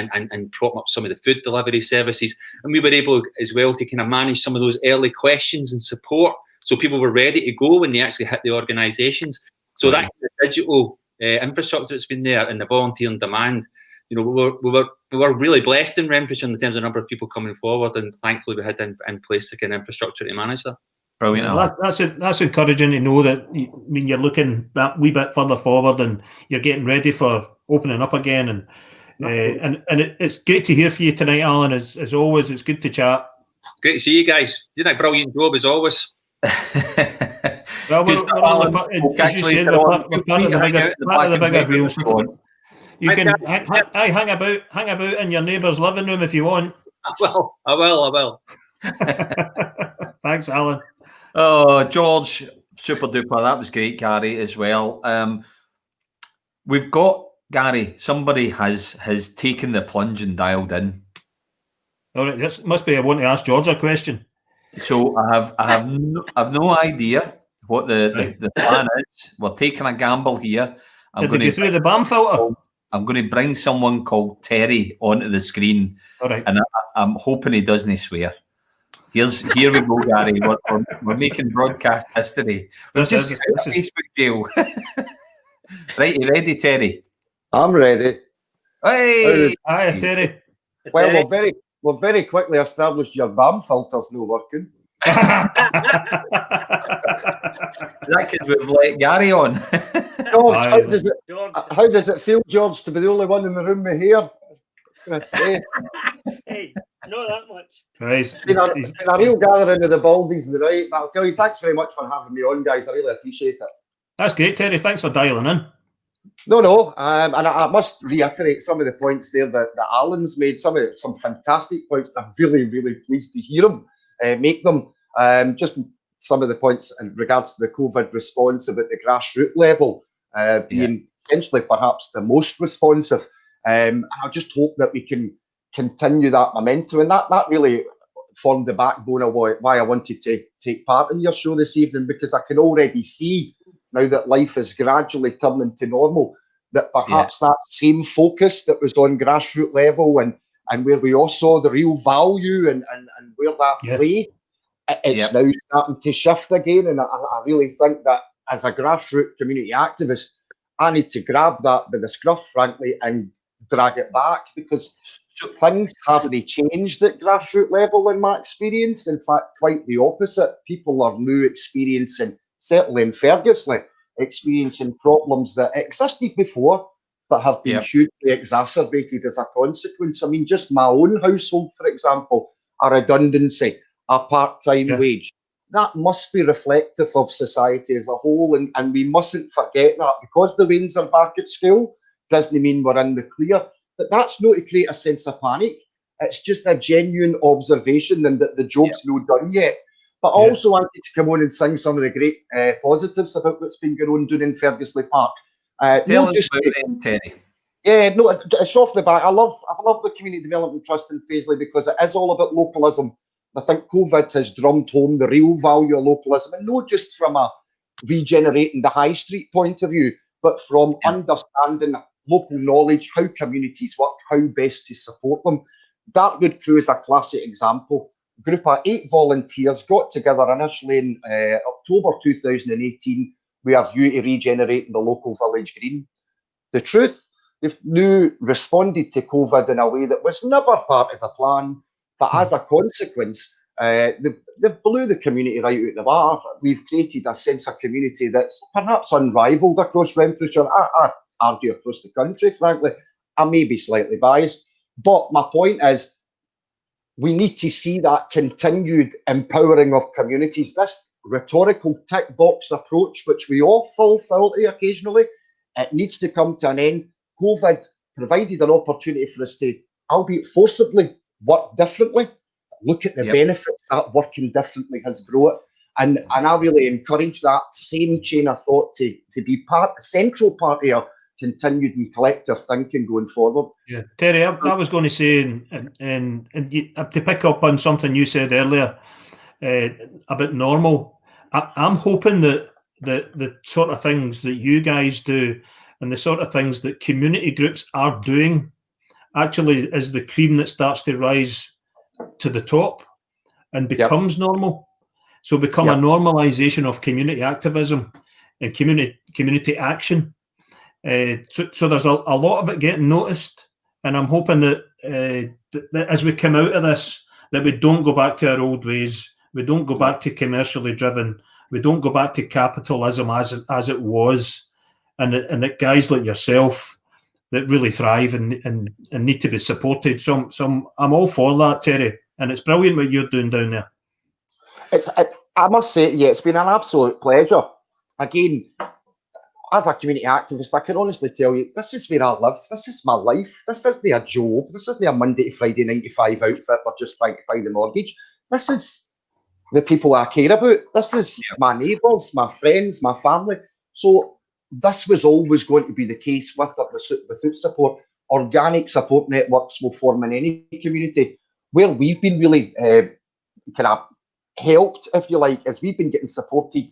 propping up some of the food delivery services. And we were able as well to kind of manage some of those early questions and support, so people were ready to go when they actually hit the organisations. So that digital infrastructure that's been there and the volunteering demand, we were really blessed in Renfrewshire in terms of the number of people coming forward, and thankfully we had in place the kind of infrastructure to manage that.
Brilliant.
That's encouraging to know that. You're looking that wee bit further forward, and you're getting ready for opening up again. And it's great to hear from you tonight, Alan. As always, it's good to chat.
Great to see you guys. You did a brilliant job as always.
Well, we're part of the bigger wheel. You can hang about in your neighbour's living room if you want.
I will.
Thanks, Alan.
Oh, George, super duper. That was great, Gary, as well. We've got, Gary, somebody has taken the plunge and dialed in.
All right, this must be I want to ask George a question.
So I have no idea what the plan is. We're taking a gamble here.
Did they go through the BAM filter?
I'm going to bring someone called Terry onto the screen,
All right.
and I'm hoping he doesn't swear. Here we go, Gary. We're making broadcast history. We've
This
just
is-
got a
this is-
Facebook deal. Right, you ready, Terry?
I'm ready.
Hey!
Hi, Terry.
Well, we've very quickly established your BAM filter's not working.
Is that because we've let Gary on?
George,
Aye,
George,
how does it feel, George, to be the only one in the room with hair? I say,
hey, not that much.
Right,
it's been a real gathering of the baldies tonight. But I'll tell you, thanks very much for having me on, guys. I really appreciate it.
that's great, Terry. Thanks for dialing in.
No, and I must reiterate some of the points there that Alan's made. Some fantastic points. I'm really, really pleased to hear him make them. Just some of the points in regards to the COVID response about the grassroots level being potentially perhaps the most responsive. And I just hope that we can continue that momentum, and that really formed the backbone of why I wanted to take part in your show this evening, because I can already see now that life is gradually turning to normal, that perhaps that same focus that was on grassroots level and where we all saw the real value and where that lay, it's now starting to shift again. And I really think that as a grassroots community activist, I need to grab that by the scruff, frankly, and drag it back, because things haven't changed at grassroots level in my experience. In fact, quite the opposite. People are now experiencing, certainly in Ferguson, experiencing problems that existed before but have been hugely exacerbated as a consequence. I mean, just my own household, for example, a redundancy, a part-time wage. That must be reflective of society as a whole, and we mustn't forget that. Because the Wains are back at school doesn't mean we're in the clear. But that's not to create a sense of panic. It's just a genuine observation, and that the job's not done yet. But I also wanted to come on and sing some of the great positives about what's been going on down in Ferguson Park.
Tell us about them, Terry.
Yeah, no, it's off the back. I love the Community Development Trust in Paisley, because it is all about localism. I think COVID has drummed home the real value of localism, and not just from a regenerating the high street point of view, but from understanding local knowledge, how communities work, how best to support them. Dartwood Crew is a classic example. A group of 8 volunteers got together initially in October 2018 with a view to regenerating the local village green. The truth, they've now responded to COVID in a way that was never part of the plan, but as a consequence, they blew the community right out the bar. We've created a sense of community that's perhaps unrivaled across Renfrewshire. I argue across the country, frankly. I may be slightly biased, but my point is we need to see that continued empowering of communities. This rhetorical tick box approach, which we all fall foul to occasionally, it needs to come to an end. COVID provided an opportunity for us to, albeit forcibly, work differently. Look at the benefits that working differently has brought. And I really encourage that same chain of thought to be a central part of our continued and collective thinking going forward.
Yeah, Terry, I was going to say, and to pick up on something you said earlier about normal, I'm hoping that the sort of things that you guys do and the sort of things that community groups are doing actually is the cream that starts to rise to the top and becomes normal. So become a normalisation of community activism and community action. So there's a lot of it getting noticed, and I'm hoping that, that as we come out of this, that we don't go back to our old ways. We don't go back to commercially driven. We don't go back to capitalism as it was, and that guys like yourself that really thrive and need to be supported. So I'm all for that, Terry, and it's brilliant what you're doing down there.
I must say, it's been an absolute pleasure. Again, as a community activist, I can honestly tell you, this is where I live. This is my life. This isn't a job. This isn't a Monday to Friday 9 to 5 outfit or just trying to pay the mortgage. This is the people I care about. This is my neighbours, my friends, my family. So this was always going to be the case with or without support. Organic support networks will form in any community. Where we've been really kind of helped, if you like, is we've been getting supported,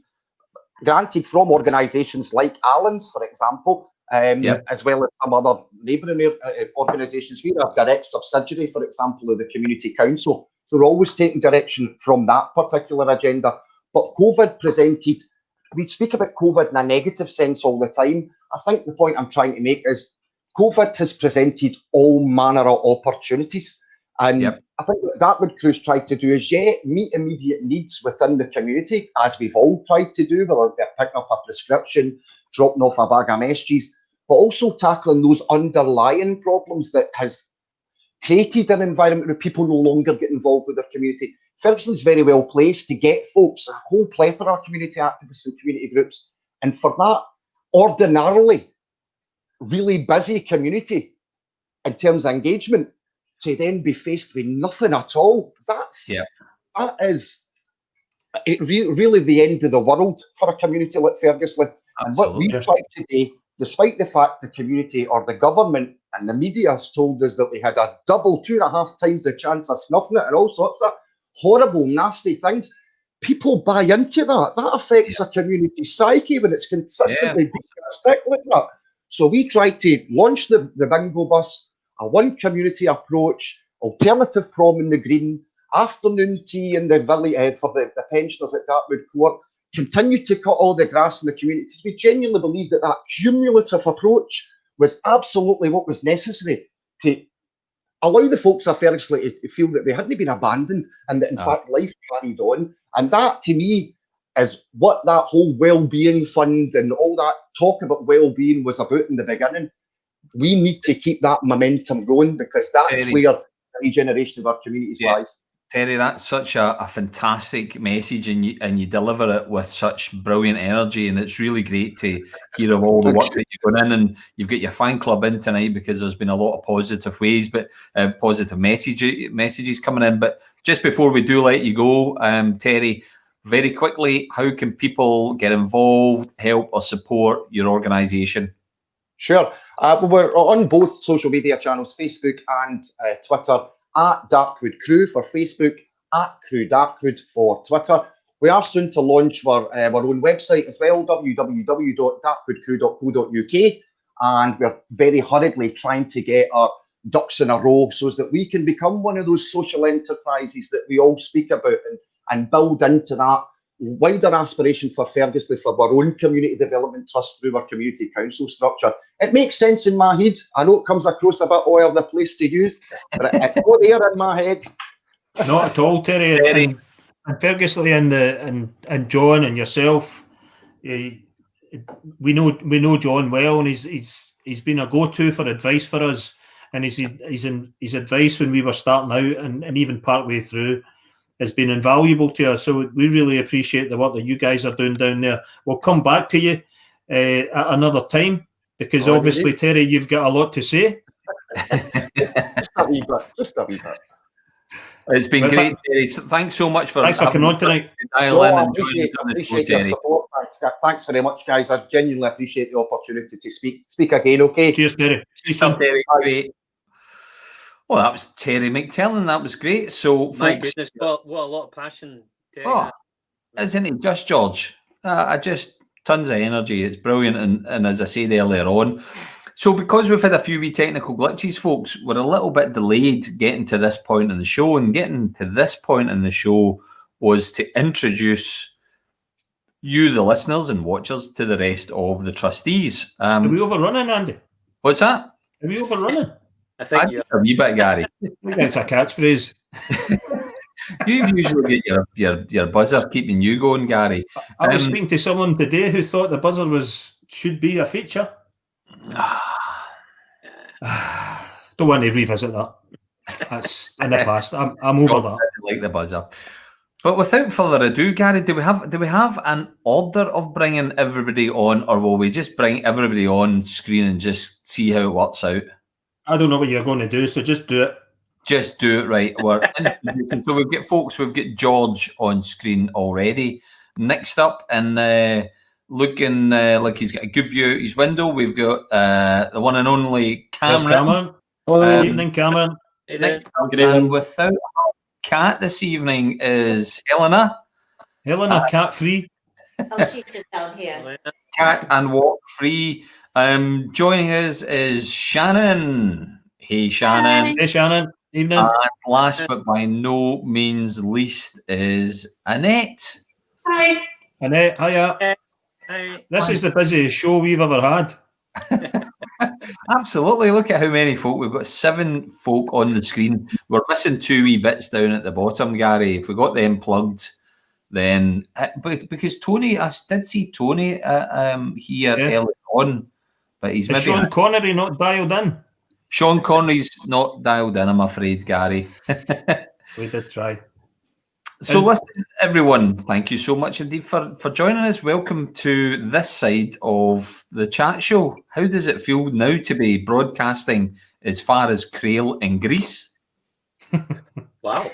granted from organisations like Alan's, for example, as well as some other neighbouring organisations. We're a direct subsidiary, for example, of the Community Council. So we're always taking direction from that particular agenda. But COVID presented, we speak about COVID in a negative sense all the time. I think the point I'm trying to make is COVID has presented all manner of opportunities. And I think what Dartwood Crew's tried to do is, meet immediate needs within the community, as we've all tried to do, whether they're picking up a prescription, dropping off a bag of messages, but also tackling those underlying problems that has created an environment where people no longer get involved with their community. Ferguson's very well placed to get folks, a whole plethora of community activists and community groups, and for that ordinarily really busy community in terms of engagement to then be faced with nothing at all. That is really the end of the world for a community like Ferguson. And what we've tried to do, despite the fact the community or the government and the media has told us that we had a double, 2.5 times the chance of snuffing it and all sorts of horrible, nasty things, people buy into that. That affects a community psyche when it's consistently being a stick like that. So we tried to launch the bingo bus, a one community approach, alternative prom in the green, afternoon tea in the village for the pensioners at Dartwood Court, continue to cut all the grass in the community, because we genuinely believe that cumulative approach was absolutely what was necessary to allow the folks of Ferguson to feel that they hadn't been abandoned and that in fact life carried on. And that to me is what that whole well-being fund and all that talk about well-being was about in the beginning. We need to keep that momentum going, because that's where the regeneration of our communities lies.
Terry, that's such a fantastic message, and you deliver it with such brilliant energy, and it's really great to hear of all the work that you're going in, and you've got your fan club in tonight because there's been a lot of positive ways, but positive messages coming in. But just before we do let you go, Terry, very quickly, how can people get involved, help or support your organisation?
Sure. We're on both social media channels, Facebook and Twitter, at Dartwood Crew for Facebook, at Crew Dartwood for Twitter. We are soon to launch our own website as well, www.dartwoodcrew.co.uk, and we're very hurriedly trying to get our ducks in a row so that we can become one of those social enterprises that we all speak about and build into that wider aspiration for Ferguson for our own community development trust through our community council structure. It makes sense in my head. I know it comes across a bit all over the place to use, but it's all there in my head.
Not at all, Terry. And Ferguson and John and yourself, we know John well, and he's been a go-to for advice for us, and his advice when we were starting out and even partway through has been invaluable to us. So we really appreciate the work that you guys are doing down there. We'll come back to you at another time, because obviously, Terry, you've got a lot to say.
Just a wee bit.
It's been great, Terry. So thanks so much for
coming on tonight.
I appreciate your support. Thanks very much, guys. I genuinely appreciate the opportunity to speak again. Okay.
Cheers, Terry. See you soon.
Terry. Great. Well, that was Terry McTernan. That was great. So,
my
folks,
goodness, what a lot of passion, Terry.
Isn't it just George? Just tons of energy. It's brilliant. And as I said earlier on, so because we've had a few wee technical glitches, folks, we're a little bit delayed getting to this point in the show. And getting to this point in the show was to introduce you, the listeners and watchers, to the rest of the trustees.
Are we overrunning, Andy?
What's that?
Are we overrunning?
I think you're
a wee bit, Gary.
That's a catchphrase.
You've usually got your buzzer keeping you going, Gary.
I was speaking to someone today who thought the buzzer should be a feature. Don't want to revisit that. That's in the past. I'm over that.
I like the buzzer. But without further ado, Gary, do we have an order of bringing everybody on, or will we just bring everybody on screen and just see how it works out?
I don't know what you're going to do, so just do it.
Just do it, right. So we've got George on screen already. Next up, and looking like he's got a good view out his window, we've got the one and only Cameron.
Hello, evening, Cameron.
Next up, and without cat this evening is Helena.
Helena, cat free.
Oh, she's just down here.
Cat and walk free. Joining us is Shannon. Hey, Shannon.
Hey, Shannon. Evening.
And last but by no means least is Annette.
Hi.
Annette, hiya.
Hi.
This is the busiest show we've ever had.
Absolutely. Look at how many folk. We've got 7 folk on the screen. We're missing 2 wee bits down at the bottom, Gary. If we got them plugged, then because Tony, I did see Tony here early on, but he's maybe
Sean Connery not dialed in.
Sean Connery's not dialed in, I'm afraid, Gary.
We did try.
So listen, everyone, thank you so much indeed for joining us. Welcome to this side of the chat show. How does it feel now to be broadcasting as far as Crail in Greece?
Wow.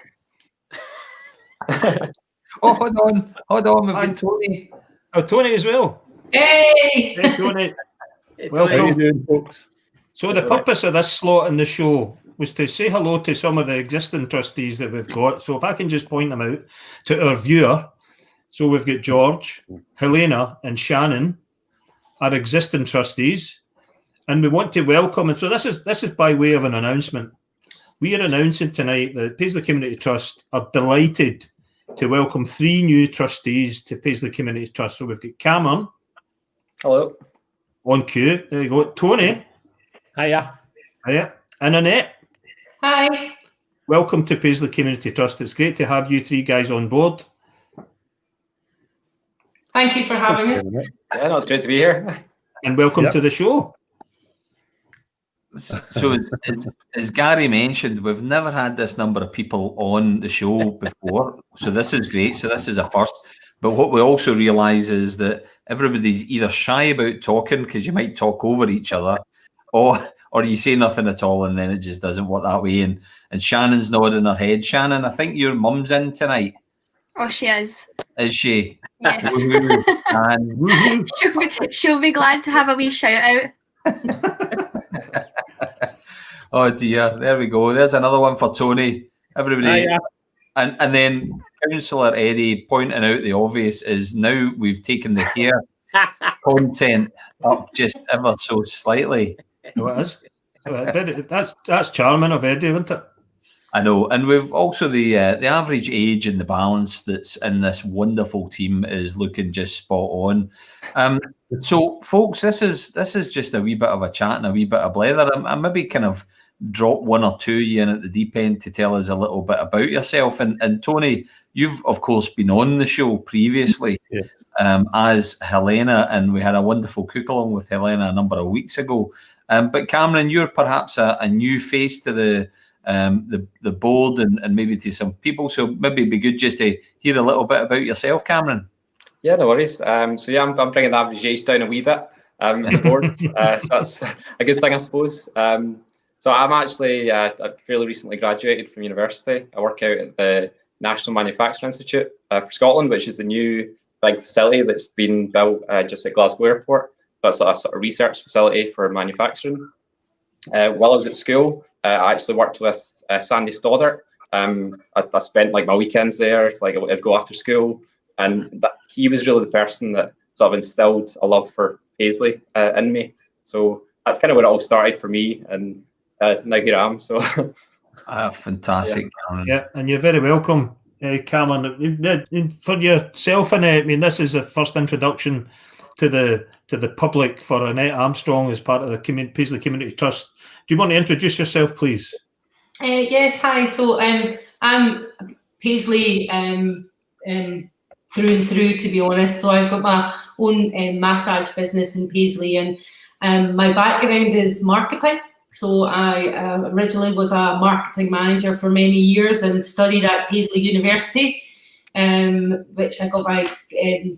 Oh, hold on, we've got Tony.
Oh, Tony as well.
Hey.
Hey, Tony.
Hey,
Welcome.
Tony.
How you doing, folks? So the purpose of this slot in the show was to say hello to some of the existing trustees that we've got. So if I can just point them out to our viewer. So we've got George, Helena and Shannon, our existing trustees. And we want to welcome, and so this is by way of an announcement. We are announcing tonight that Paisley Community Trust are delighted to welcome 3 new trustees to Paisley Community Trust. So we've got Cameron.
Hello.
On cue. There you go. Tony.
Hiya.
Hiya. And Annette.
Hi.
Welcome to Paisley Community Trust. It's great to have you 3 guys on board.
Thank you for having us.
Yeah, no, it's great to be here.
And welcome to the show.
So as Gary mentioned, we've never had this number of people on the show before. So this is great. So this is a first. But what we also realise is that everybody's either shy about talking because you might talk over each other, or you say nothing at all and then it just doesn't work that way. And Shannon's nodding her head. Shannon, I think your mum's in tonight.
Oh, she is.
Is she?
Yes.
Woohoo. And woohoo.
She'll be glad to have a wee shout out.
Oh dear, there we go. There's another one for Tony. Everybody. And then Councillor Eddie pointing out the obvious is now we've taken the hair content up just ever so slightly.
No, it is. That's charming of Eddie, isn't it?
I know, and we've also the average age and the balance that's in this wonderful team is looking just spot on. So, folks, this is just a wee bit of a chat and a wee bit of blather. I maybe kind of drop 1 or 2 you in at the deep end to tell us a little bit about yourself. And Tony, you've of course been on the show previously as Helena, and we had a wonderful cook along with Helena a number of weeks ago. But Cameron, you're perhaps a new face to the board and maybe to some people. So maybe it'd be good just to hear a little bit about yourself, Cameron.
Yeah, no worries. So yeah, I'm bringing the average age down a wee bit on the board. So that's a good thing, I suppose. So I'm actually I fairly recently graduated from university. I work out at the National Manufacturing Institute for Scotland, which is the new big facility that's been built just at Glasgow Airport. That's a sort of research facility for manufacturing. While I was at school, I actually worked with Sandy Stoddart. I spent like my weekends there. Like I'd go after school, and he was really the person that sort of instilled a love for Paisley in me. So that's kind of where it all started for me, and now here I am. So
fantastic, Cameron.
Yeah, and you're very welcome, Cameron. For yourself, Annette, I mean, this is the first introduction to the public for Annette Armstrong as part of the Paisley Community Trust. Do you want to introduce yourself, please?
Yes, hi. So I'm Paisley through and through, to be honest. So I've got my own massage business in Paisley, and my background is marketing. So I originally was a marketing manager for many years and studied at Paisley University, which I got my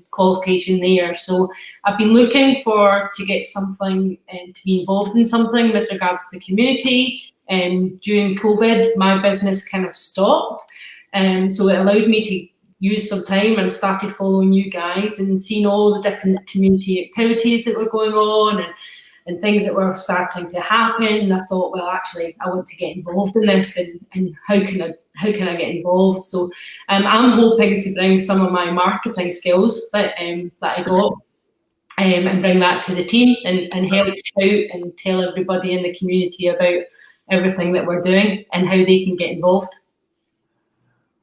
qualification there. So I've been looking to get something to be involved in something with regards to the community. During COVID, my business kind of stopped. So it allowed me to use some time and started following you guys and seeing all the different community activities that were going on and things that were starting to happen. And I thought, well, actually, I want to get involved in this, and how can I get involved? So I'm hoping to bring some of my marketing skills that I got and bring that to the team and help shout and tell everybody in the community about everything that we're doing and how they can get involved.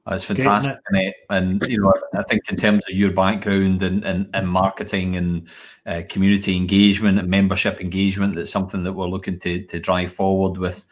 That's fantastic, Annette. And I think in terms of your background and marketing and community engagement and membership engagement, that's something that we're looking to drive forward with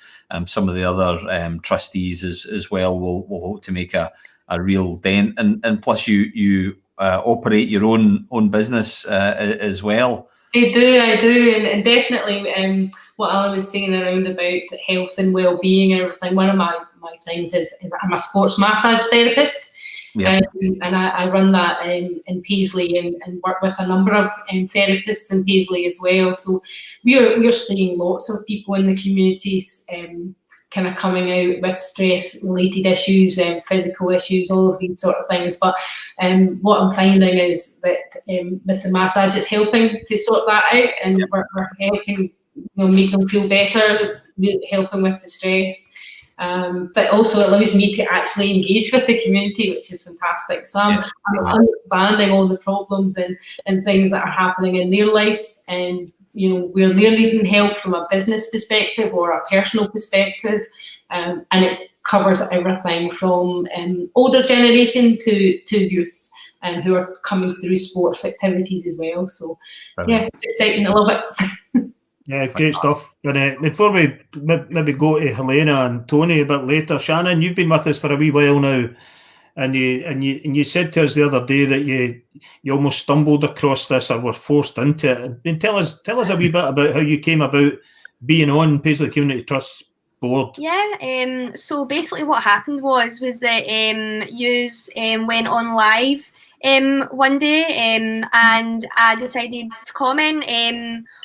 some of the other trustees as well. We'll hope to make a real dent. And plus, you operate your own business as well.
I do, and definitely what Alan was saying around about health and well-being and everything. One of my things is I'm a sports massage therapist, and I run that in Paisley and work with a number of therapists in Paisley as well. So we're seeing lots of people in the communities kind of coming out with stress-related issues, physical issues, all of these sort of things. But what I'm finding is that with the massage, it's helping to sort that out, and we're helping make them feel better, helping with the stress. But also allows me to actually engage with the community, which is fantastic. So I'm understanding all the problems and things that are happening in their lives, and where they're needing help from a business perspective or a personal perspective, and it covers everything from older generation to youth who are coming through sports activities as well. So it's exciting. I love it.
Yeah, great stuff. And before we maybe go to Helena and Tony a bit later, Shannon, you've been with us for a wee while now, and you said to us the other day that you almost stumbled across this or were forced into it. And tell us a wee bit about how you came about being on Paisley Community Trust's board.
Yeah, so basically what happened was that yous went on live one day, and I decided to comment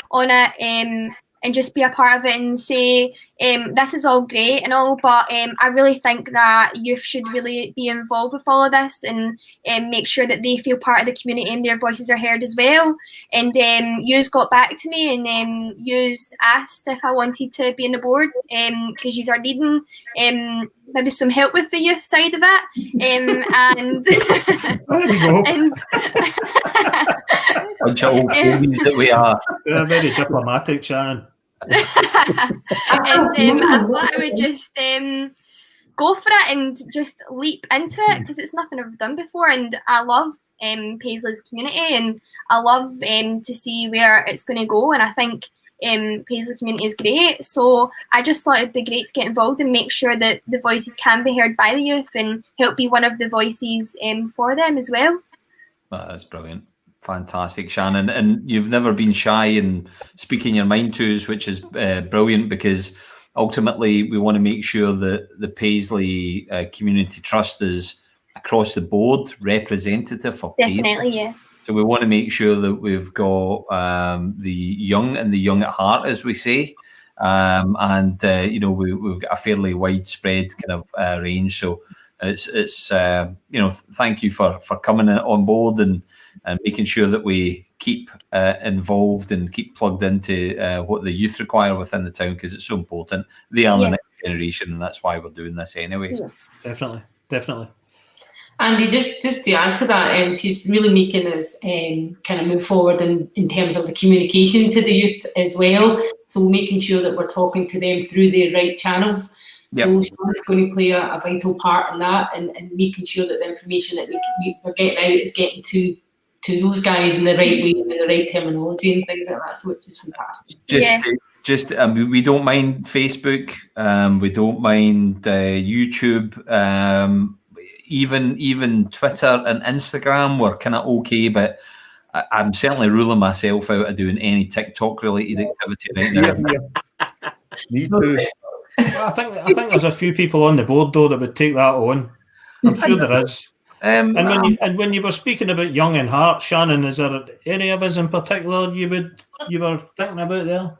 on it and just be a part of it and say this is all great and all, but I really think that youth should really be involved with all of this and make sure that they feel part of the community and their voices are heard as well. And yous got back to me and yous asked if I wanted to be on the board because yous are needing maybe some help with the youth side of it. And
there you go.
And
bunch of old fogies that we are.
They're very diplomatic, Shannon.
And I thought I would just go for it and just leap into it because it's nothing I've done before, and I love Paisley's community and I love to see where it's going to go, and I think Paisley community is great, so I just thought it'd be great to get involved and make sure that the voices can be heard by the youth and help be one of the voices for them as well.
That's brilliant. Fantastic, Shannon. And you've never been shy in speaking your mind to us, which is brilliant, because ultimately we want to make sure that the Paisley Community Trust is across the board representative for Paisley.
Definitely, yeah.
So we want to make sure that we've got the young and the young at heart, as we say. And we've got a fairly widespread kind of range. So it's thank you for coming on board and making sure that we keep involved and keep plugged into what the youth require within the town, because it's so important. They are the next generation, and that's why we're doing this anyway.
Yes.
Definitely.
Andy, just to add to that, she's really making us kind of move forward in terms of the communication to the youth as well. So making sure that we're talking to them through the right channels. So she's going to play a vital part in that, and making sure that the information that we're getting out is getting to those guys in the right way and in the right terminology and things like that. So it's just fantastic. We don't mind Facebook, we don't mind YouTube, even Twitter and Instagram. We're kind of okay, but I'm certainly ruling myself out of doing any TikTok related activity right now.
Me too. I think there's a few people on the board though that would take that on. I'm sure there is. And when you were speaking about young in heart, Shannon, is there any of us in particular you were thinking about there?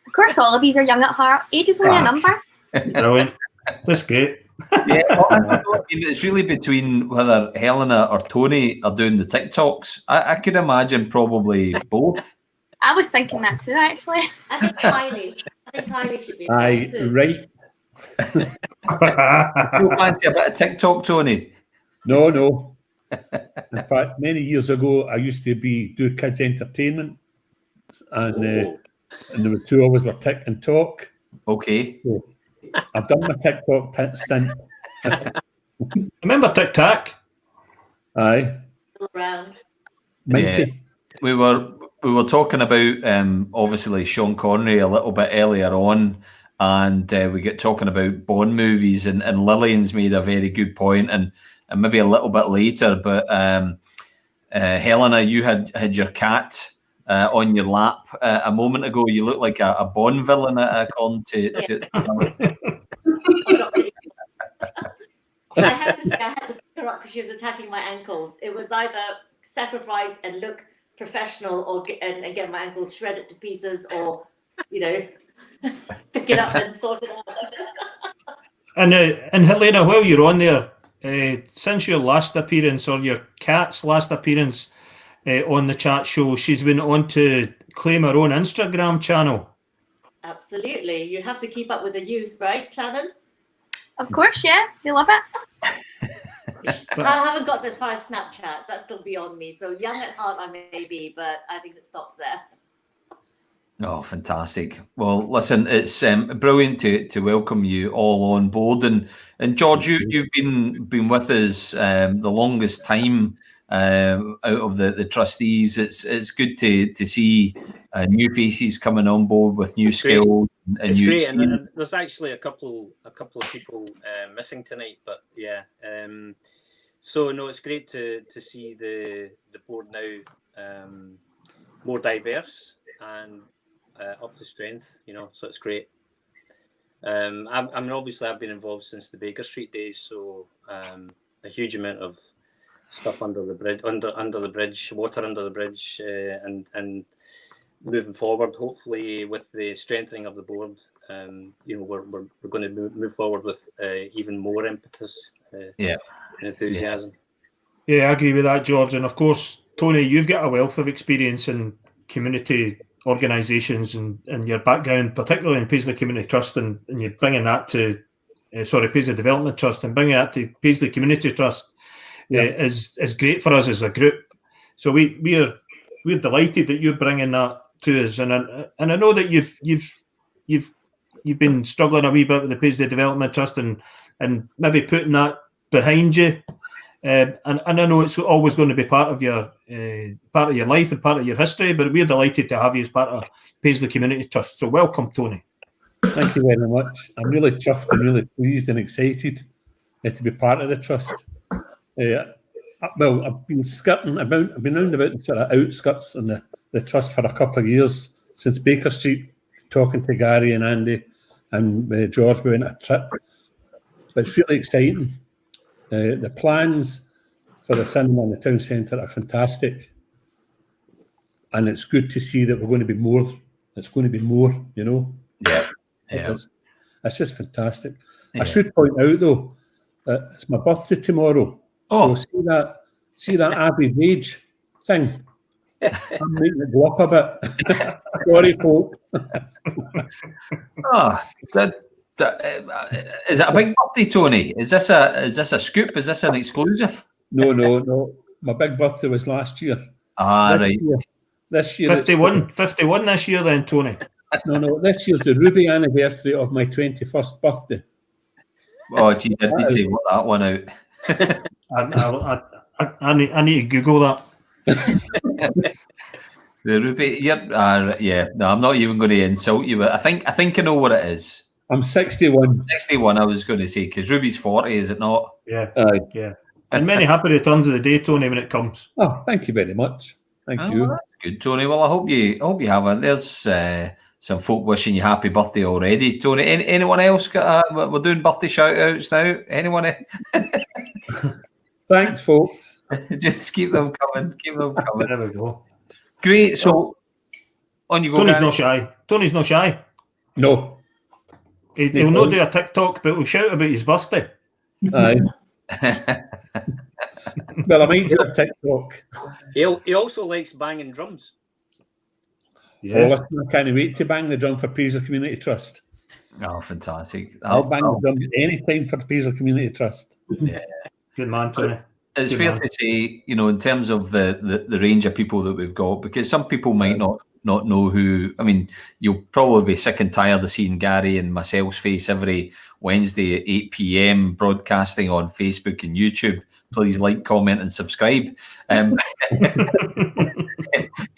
Of course, all of these are young at heart. Age is only a number.
Brilliant. That's great.
It's really between whether Helena or Tony are doing the TikToks. I could imagine probably both.
I was thinking that too, actually.
I think Paisley should be.
Aye, right.
You fancy a bit of TikTok, Tony?
No. In fact, many years ago, I used to do kids' entertainment and there were two of us were tick and talk.
Okay.
So I've done my TikTok stint.
Remember Tic Tac?
Aye.
Around.
Minty.
Yeah. We were talking about obviously Sean Connery a little bit earlier on, and we get talking about Bond movies, and Lillian's made a very good point, and maybe a little bit later, but Helena, you had your cat on your lap a moment ago. You look like a Bond villain, according to
I have to say, I had to pick her up because she was attacking my ankles. It was either sacrifice and look professional, or and get my ankles shredded to pieces, or pick it up and sort it out.
And Helena, while you're on there, since your last appearance, or your cat's last appearance on the chat show, she's been on to claim her own Instagram channel.
Absolutely. You have to keep up with the youth, right, Shannon?
Of course, yeah. They love it.
I haven't got this far as Snapchat. That's still beyond me. So young at heart I may be, but I think it stops there.
Oh, fantastic. Well, listen, it's brilliant to welcome you all on board. And George, you've been with us the longest time out of the trustees. It's good to see new faces coming on board with new skills.
It's great, and there's actually a couple of people missing tonight, but yeah. So no, it's great to see the board now more diverse and up to strength. So it's great. I mean, obviously, I've been involved since the Baker Street days, so a huge amount of stuff under the bridge, under the bridge, water under the bridge, and moving forward, hopefully with the strengthening of the board, we're going to move forward with even more impetus and enthusiasm.
Yeah, I agree with that, George. And of course, Tony, you've got a wealth of experience in community organisations and your background, particularly in Paisley Community Trust, and you're bringing that to Paisley Development Trust, and bringing that to Paisley Community Trust is great for us as a group. So we're delighted that you're bringing that to us, and I know that you've been struggling a wee bit with the Paisley Development Trust and maybe putting that behind you, and I know it's always going to be part of your life and part of your history, but we're delighted to have you as part of Paisley Community Trust. So welcome, Tony.
Thank you very much. I'm really chuffed and really pleased and excited to be part of the trust. Well, I've been skirting about. I've been round about the sort of outskirts on the trust for a couple of years, since Baker Street, talking to Gary and Andy and George. We went on a trip. But it's really exciting. The plans for the cinema in the town centre are fantastic, and it's good to see that we're going to be more. It's going to be more,
Yeah.
It's just fantastic. Yeah. I should point out though, it's my birthday tomorrow. Oh. So see that average age thing. I'm making it go up a bit. Sorry, folks.
Is it a big birthday, Tony? Is this a scoop? Is this an exclusive?
No. My big birthday was last year.
Right.
This year
51 this year then, Tony.
No. This year's the ruby anniversary of my 21st birthday.
Oh, geez, I need to work that one out.
I need to Google that.
The ruby, yeah. No, I'm not even going to insult you, but I think I know what it is.
I'm 61.
61, I was going to say, because Ruby's 40, is it not?
Yeah. Yeah. And many happy returns of the day, Tony, when it comes.
Oh, thank you very much. Thank you.
Well, that's good, Tony. Well, I hope you have it. There's some folk wishing you happy birthday already, Tony. Anyone else got? We're doing birthday shout outs now. Anyone?
Thanks, folks.
Just keep them coming.
There we go.
Great. So on you go.
Tony's not shy.
No.
He'll not do a TikTok, but he'll shout about his birthday.
Aye. Well, I might do a TikTok.
He also likes banging drums.
Yeah. Oh, listen, I can't wait to bang the drum for Paisley Community Trust.
Oh, fantastic.
I'll bang the drum anytime for the Paisley Community Trust.
Yeah.
Good man, Tony.
It's fair to say, in terms of the range of people that we've got, because some people might not not know who. I mean, you'll probably be sick and tired of seeing Gary and myself's face every Wednesday at 8 p.m. broadcasting on Facebook and YouTube. Please like, comment, and subscribe. You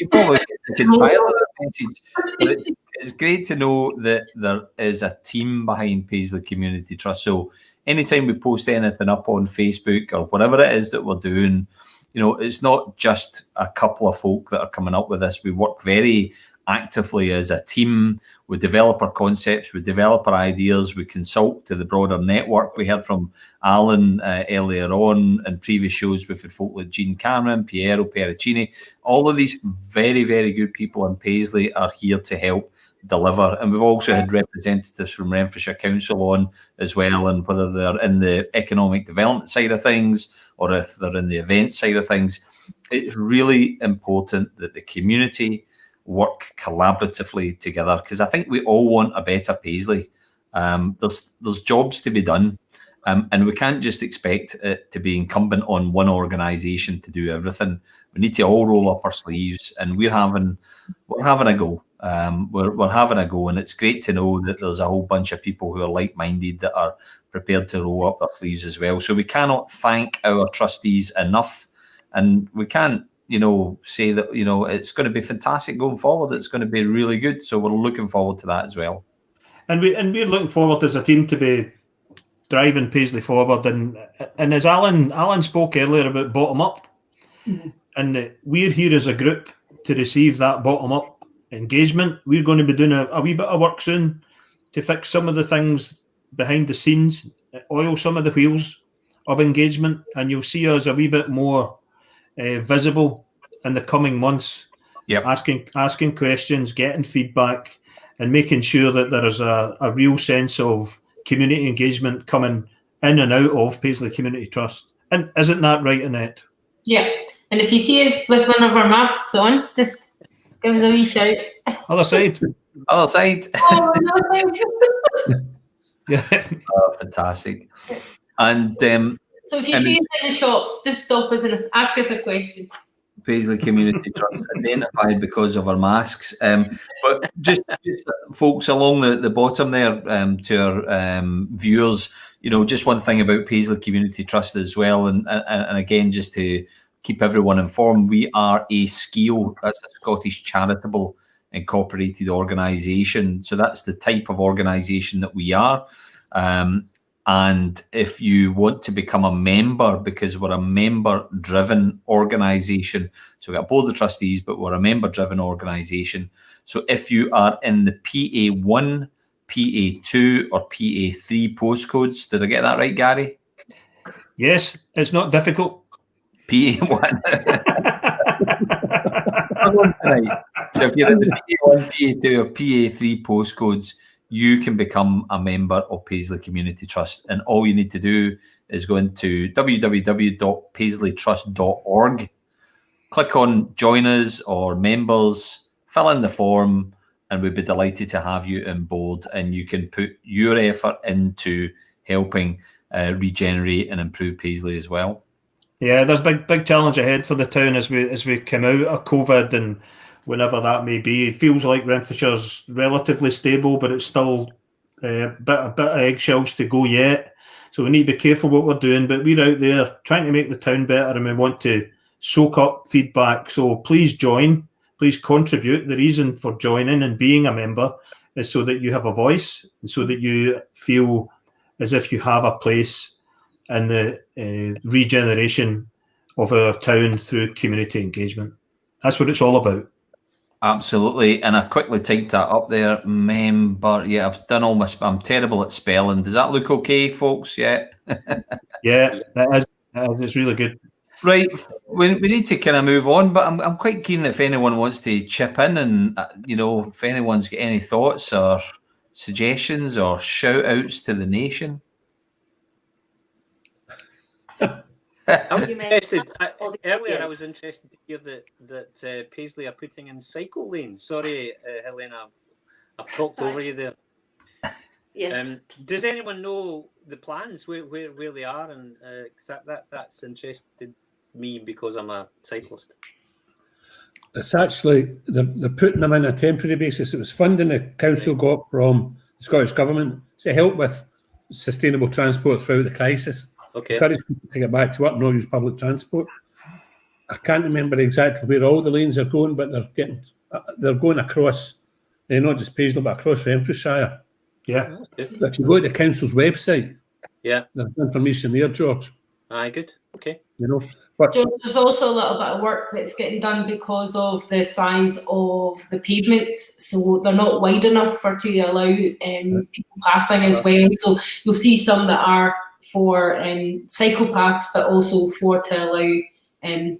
probably get sick and tired of that message. But it's great to know that there is a team behind Paisley Community Trust. So anytime we post anything up on Facebook or whatever it is that we're doing, you know, it's not just a couple of folk that are coming up with this. We work very actively as a team. We develop our concepts, we develop our ideas, we consult to the broader network. We heard from Alan earlier on in previous shows. We've had folk like Jean Cameron, Piero Pericini. All of these very, very good people in Paisley are here to help deliver. And we've also had representatives from Renfrewshire Council on as well, and whether they're in the economic development side of things or if they're in the event side of things. It's really important that the community work collaboratively together, because I think we all want a better Paisley. There's jobs to be done, and we can't just expect it to be incumbent on one organisation to do everything. We need to all roll up our sleeves, and we're having a go. We're having a go, and it's great to know that there's a whole bunch of people who are like-minded that are prepared to roll up their sleeves as well. So we cannot thank our trustees enough, and we can't, say that, it's going to be fantastic going forward. It's going to be really good. So we're looking forward to that as well. And
we're looking forward as a team to be driving Paisley forward. And as Alan spoke earlier about bottom up, and we're here as a group to receive that bottom up engagement. We're going to be doing a wee bit of work soon to fix some of the things behind the scenes, oil some of the wheels of engagement, and you'll see us a wee bit more visible in the coming months.
Yep.
Asking questions, getting feedback, and making sure that there is a real sense of community engagement coming in and out of Paisley Community Trust. And isn't that right, Annette?
Yeah. And if you see us with one of our masks on, just give us a wee shout.
Other side.
Other side.
Oh, no.
Yeah.
Oh, fantastic. And
so if you see us in the shops, just stop us and ask us a question.
Paisley Community Trust identified because of our masks. But just folks along the bottom there, to our viewers, just one thing about Paisley Community Trust as well, and again, just to keep everyone informed, we are a SCIO, that's a Scottish Charitable Incorporated Organisation. So that's the type of organisation that we are. And if you want to become a member, because we're a member-driven organisation, so we've got a board of trustees, but we're a member-driven organisation. So if you are in the PA1, PA2 or PA3 postcodes, did I get that right, Gary?
Yes, it's not difficult.
PA1. So if you're in the PA1, PA2 or PA3 postcodes, you can become a member of Paisley Community Trust. And all you need to do is go into www.paisleytrust.org, click on Join Us or Members, fill in the form, and we'd be delighted to have you on board. And you can put your effort into helping regenerate and improve Paisley as well.
Yeah, there's big challenge ahead for the town as we come out of COVID and whenever that may be. It feels like Renfrewshire's relatively stable, but it's still a bit of eggshells to go yet. So we need to be careful what we're doing, but we're out there trying to make the town better, and we want to soak up feedback. So please join, please contribute. The reason for joining and being a member is so that you have a voice, and so that you feel as if you have a place in the regeneration of our town through community engagement. That's what it's all about.
Absolutely. And I quickly typed that up there. Member. Yeah, I've done all I'm terrible at spelling. Does that look okay, folks? Yeah.
Yeah, that is. It's really good.
Right. We need to kind of move on, but I'm quite keen if anyone wants to chip in and, if anyone's got any thoughts or suggestions or shout outs to the nation.
I'm interested. Earlier, I was interested to hear that Paisley are putting in cycle lanes. Sorry, Helena, I've talked over you there.
Yes.
Does anyone know the plans where they are? And that's interested me because I'm a cyclist.
It's actually, they're putting them in a temporary basis. It was funding the council got from the Scottish Government to help with sustainable transport throughout the crisis.
Okay.
Encourage people to get back to work and not use public transport. I can't remember exactly where all the lanes are going, but they're going across, not just Paisley, but across Renfrewshire.
Yeah.
If you go to the council's website,
Yeah.
there's information there, George.
Aye, good. Okay.
You know, but
George, there's also a little bit of work that's getting done because of the size of the pavements, so they're not wide enough to allow people passing as well. So you'll see some that are for cyclepaths, but also to allow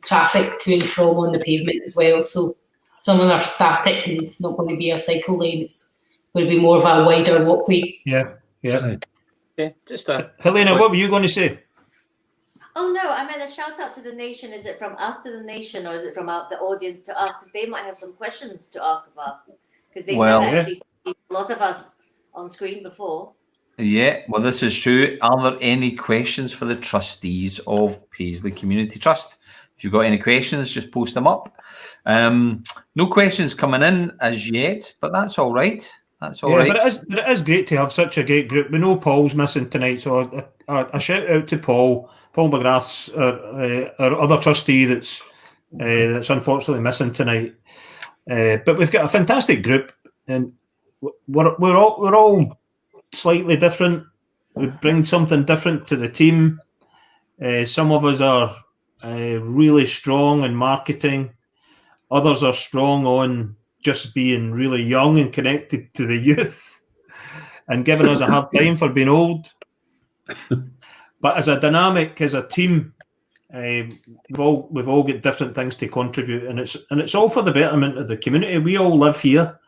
traffic to and from on the pavement as well. So some of them are static and it's not going to be a cycle lane. It's going to be more of a wider walkway.
Yeah.
Okay. Just
Helena, what were you going to say?
Oh no, I meant a shout out to the nation. Is it from us to the nation, or is it from the audience to us? Because they might have some questions to ask of us. Because they've never actually seen a lot of us on screen before.
Yeah, well, this is true. Are there any questions for the trustees of Paisley Community Trust? If you've got any questions, just post them up. No questions coming in as yet, but that's all right. That's all right.
But it is great to have such a great group. We know Paul's missing tonight, so a shout out to Paul McGrath's, our other trustee that's unfortunately missing tonight. But we've got a fantastic group, and we're all slightly different. We bring something different to the team. Some of us are really strong in marketing. Others are strong on just being really young and connected to the youth and giving us a hard time for being old. But as a dynamic, as a team, we've all got different things to contribute, and it's all for the betterment of the community. We all live here.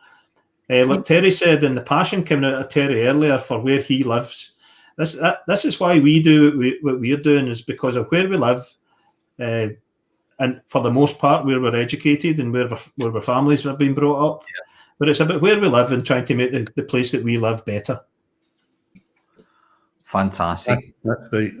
Like Terry said, in the passion coming out of Terry earlier for where he lives. This is why we do what we're doing, is because of where we live, and for the most part where we're educated and where our families have been brought up. Yeah. But it's about where we live and trying to make the place that we live better.
Fantastic.
That's right.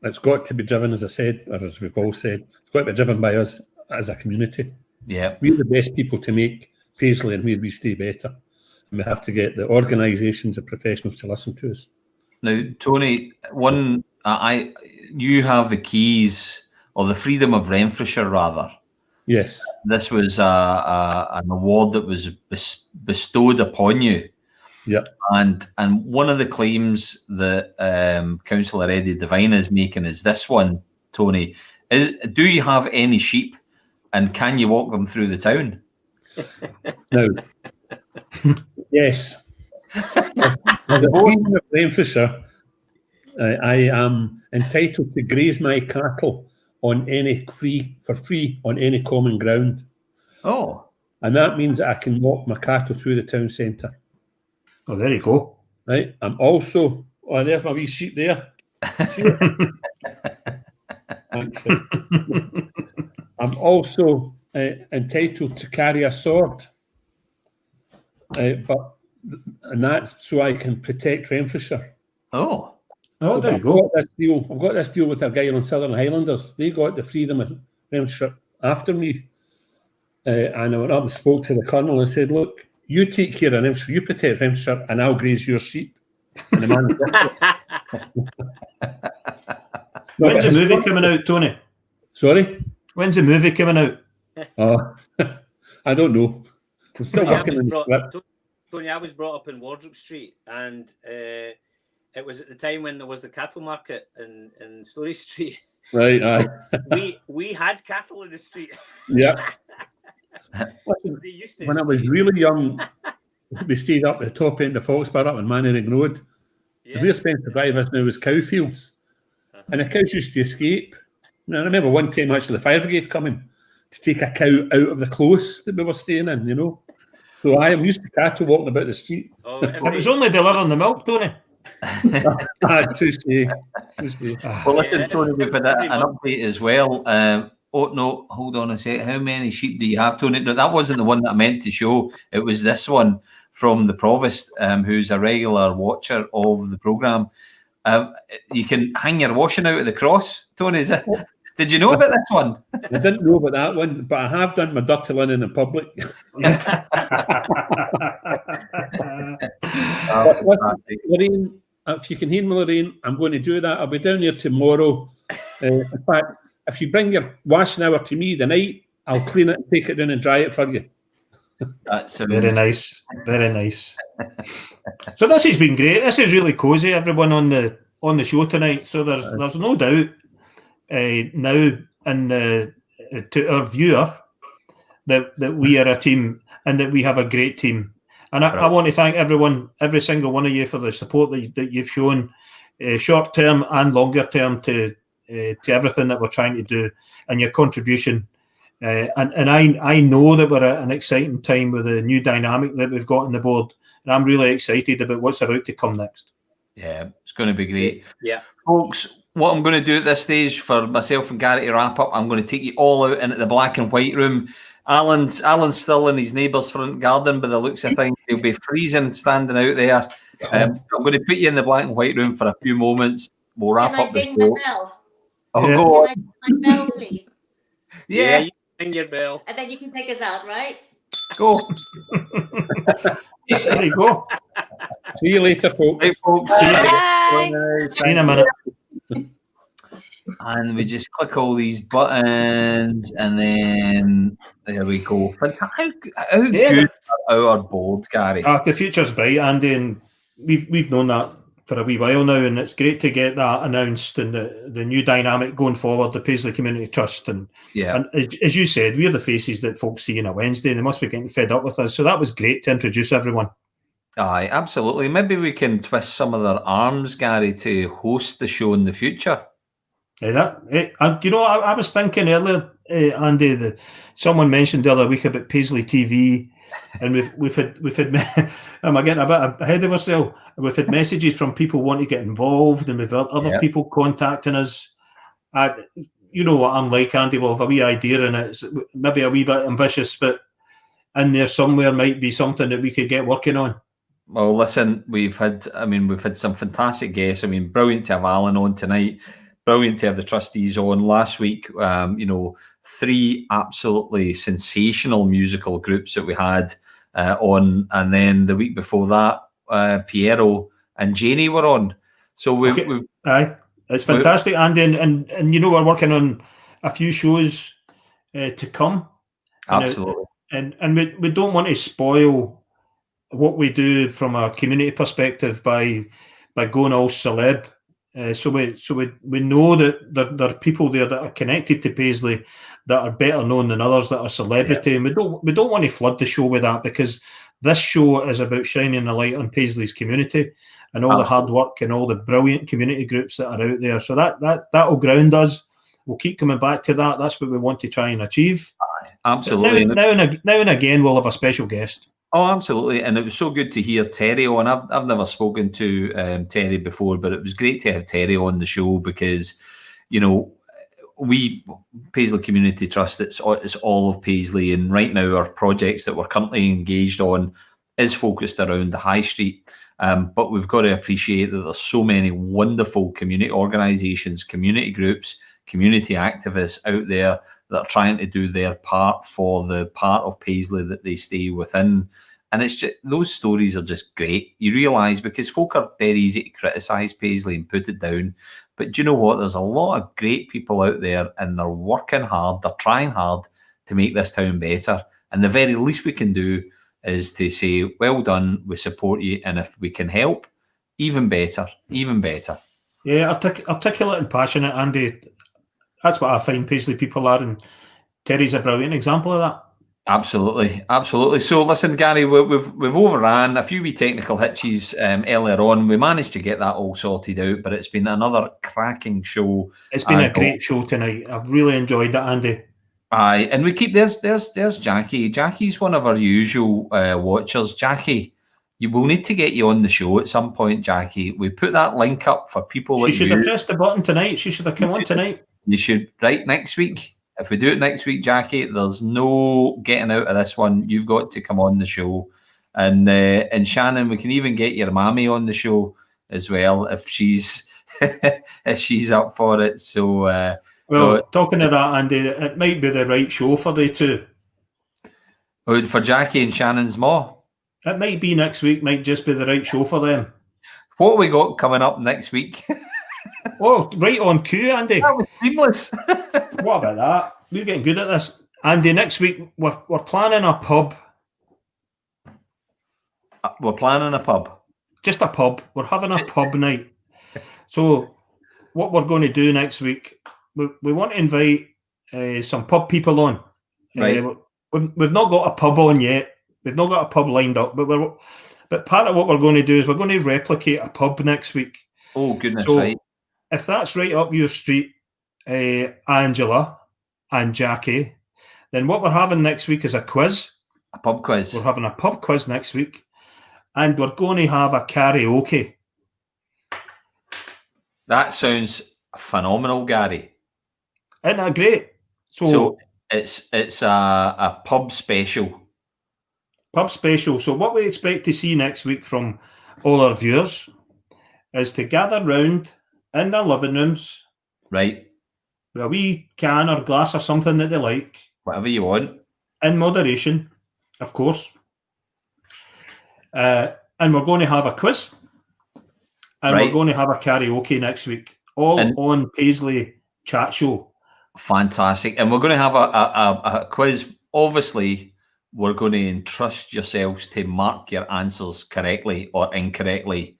It's got to be driven, as I said, or as we've all said, it's got to be driven by us as a community.
Yeah,
we're the best people to make Paisley and where we stay better, and we have to get the organisations and professionals to listen to us.
Now, Tony, you have the keys, or the Freedom of Renfrewshire, rather.
Yes.
This was an award that was bestowed upon you.
Yep.
And one of the claims that Councillor Eddie Devine is making is this one, Tony, do you have any sheep, and can you walk them through the town?
No. Yes. The Freedom of Renfrewshire, I am entitled to graze my cattle for free on any common ground.
Oh.
And that means that I can walk my cattle through the town centre.
Oh, there you go.
Right. I'm also, there's my wee sheep there. I'm also entitled to carry a sword. And that's so I can protect Renfrewshire.
Oh.
Oh, there you go.
I've got this deal with our guy on Southern Highlanders. They got the Freedom of Renfrewshire after me. And I went up and spoke to the Colonel and said, look, you take care of Renfrewshire, you protect Renfrewshire, and I'll graze your sheep. And the man
When's the movie coming out, Tony?
Sorry?
When's the movie coming out?
I don't know. I'm still working on the script.
Tony, I was brought up in Wardrobe Street, and it was at the time when there was the cattle market in Story Street.
Right, aye.
we had cattle in the street.
Yeah. When I was really young, we stayed up at the top end of Foxbar up on Mannering Road. Yeah. Where Spencer Drive is now is cow fields. And the cows used to escape. Now, I remember one time actually the fire brigade coming to take a cow out of the close that we were staying in, you know. So I am used to cattle walking about the street.
Oh, it was only delivering the milk, Tony.
Touché.
Well, listen, Tony, we've had an update as well. Oh, no, hold on a sec. How many sheep do you have, Tony? No, that wasn't the one that I meant to show. It was this one from the Provost, who's a regular watcher of the programme. You can hang your washing out of the cross, Tony, is it? Did you know about this one?
I didn't know about that one, but I have done my dirty linen in public. Listen, Lorraine, if you can hear me, Lorraine, I'm going to do that. I'll be down here tomorrow. In fact, if you bring your washing hour to me tonight, I'll clean it and take it down and dry it for you.
That's
very nice. Very nice. So this has been great. This is really cosy, everyone on the show tonight. So there's no doubt now to our viewer that we are a team and that we have a great team. And I want to thank everyone, every single one of you, for the support that you've shown, short term and longer term, to everything that we're trying to do, and your contribution. And I know that we're at an exciting time with the new dynamic that we've got on the board, and I'm really excited about what's about to come next.
Yeah, it's going to be great.
Yeah,
folks, what I'm going to do at this stage for myself and Gary to wrap up, I'm going to take you all out into the black and white room. Alan's still in his neighbour's front garden, by the looks of things. He'll be freezing standing out there. I'm going to put you in the black and white room for a few moments. We'll wrap up the show.
Oh,
yeah.
Go on. Can I ding my bell, please?
Yeah,
you ring your bell.
And then you can take us out, right?
Go.
There you go.
See you later, folks.
Hey, folks.
See you in a minute.
And we just click all these buttons, and then there we go. How good are our boards, Gary?
The future's bright, Andy, and we've known that for a wee while now, and it's great to get that announced and the new dynamic going forward, the Paisley Community Trust. And as you said, we're the faces that folks see on a Wednesday, and they must be getting fed up with us. So that was great to introduce everyone.
Aye, absolutely. Maybe we can twist some of their arms, Gary, to host the show in the future.
You know, I was thinking earlier, Andy, that someone mentioned the other week about Paisley TV, and we've had am I getting a bit ahead of ourselves? We've had messages from people wanting to get involved, and we've had other people contacting us. You know what I'm like, Andy. Well, have a wee idea, and it's maybe a wee bit ambitious, but in there somewhere might be something that we could get working on.
Well, listen, we've had some fantastic guests. I mean, brilliant to have Alan on tonight. Brilliant to have the trustees on last week. 3 absolutely sensational musical groups that we had on, and then the week before that, Piero and Janie were on. So
it's fantastic, Andy, and you know, we're working on a few shows to come.
Absolutely,
and we don't want to spoil what we do from a community perspective by going all celeb. So we know that there are people there that are connected to Paisley that are better known than others that are celebrity, and we don't want to flood the show with that, because this show is about shining a light on Paisley's community and all the hard work and all the brilliant community groups that are out there. So that'll ground us. We'll keep coming back to that. That's what we want to try and achieve.
Absolutely.
Now and again, we'll have a special guest.
Oh, absolutely. And it was so good to hear Terry on. I've never spoken to Terry before, but it was great to have Terry on the show, because, you know, we, Paisley Community Trust, it's all of Paisley. And right now our projects that we're currently engaged on is focused around the High Street. But we've got to appreciate that there's so many wonderful community organisations, community groups, community activists out there that are trying to do their part for the part of Paisley that they stay within. And it's just, those stories are just great. You realise, because folk are very easy to criticise Paisley and put it down. But do you know what? There's a lot of great people out there, and they're working hard, they're trying hard to make this town better. And the very least we can do is to say, well done, we support you. And if we can help, even better, even better.
Yeah, articulate and passionate, Andy. That's what I find Paisley people are, and Terry's a brilliant example of that.
Absolutely, absolutely. So listen, Gary, we've overran a few wee technical hitches earlier on. We managed to get that all sorted out, but it's been another cracking show.
It's been a great show tonight. I've really enjoyed that, Andy.
Aye, and we keep there's Jackie. Jackie's one of our usual watchers. Jackie, you will need to get you on the show at some point, Jackie. We put that link up for people.
She should have pressed the button tonight. She should have come on tonight.
You should, right, next week. If we do it next week, Jackie, there's no getting out of this one. You've got to come on the show. And Shannon, we can even get your mammy on the show as well if she's if she's up for it. So
Well, talking of that, Andy, it might be the right show for they two.
For Jackie and Shannon's Ma.
It might be next week, might just be the right show for them.
What have we got coming up next week?
Oh, right on cue, Andy.
That was seamless.
What about that? We're getting good at this. Andy, next week we're planning a pub.
We're planning a pub.
Just a pub. We're having a pub night. So what we're going to do next week, we want to invite some pub people on.
Right.
We've not got a pub on yet. We've not got a pub lined up, but part of what we're going to do is we're going to replicate a pub next week.
Oh, goodness,
so
right.
If that's right up your street, Angela and Jackie, then what we're having next week is a quiz.
A pub quiz.
We're having a pub quiz next week, and we're going to have a karaoke.
That sounds phenomenal, Gary.
Isn't that great?
So it's a pub special.
Pub special. So what we expect to see next week from all our viewers is to gather round in their living rooms.
Right.
With a wee can or glass or something that they like.
Whatever you want.
In moderation, of course. And we're going to have a quiz. And we're going to have a karaoke next week. All on Paisley Chat Show.
Fantastic. And we're going to have a quiz. Obviously, we're going to entrust yourselves to mark your answers correctly or incorrectly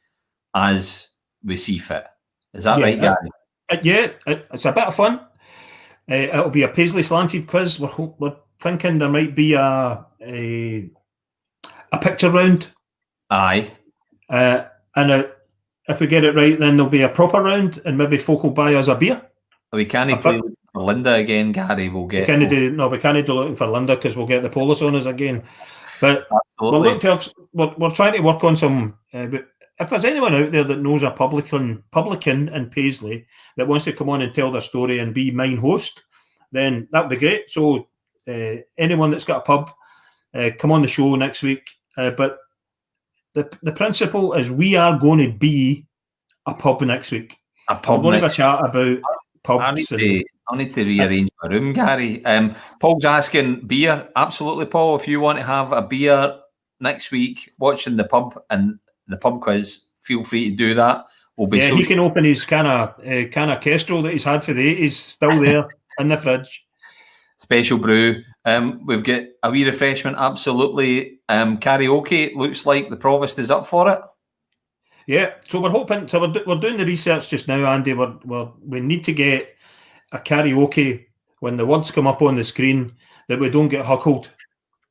as we see fit. Is that right, Gary?
It's a bit of fun. It'll be a Paisley slanted quiz. We're thinking there might be a picture round.
Aye.
And if we get it right, then there'll be a proper round, and maybe folk will buy us a beer.
We can't play for Linda again, Gary. We can't do
looking for Linda because we'll get the police on us again. But we're trying to work on some. But if there's anyone out there that knows a publican in Paisley that wants to come on and tell their story and be mine host, then that'd be great. So anyone that's got a pub, come on the show next week. But the principle is we are going to be a pub next week.
A pub.
We're going to have a chat about pubs.
I need to rearrange my room, Gary. Paul's asking beer. Absolutely, Paul. If you want to have a beer next week, watching the pub and the pub quiz, feel free to do that.
He can open his can of Kestrel that he's had for the 80s, still there in the fridge.
Special brew. We've got a wee refreshment, absolutely. Karaoke, looks like the Provost is up for it.
Yeah, so we're hoping, we're doing the research just now, Andy. We need to get a karaoke when the words come up on the screen that we don't get huckled.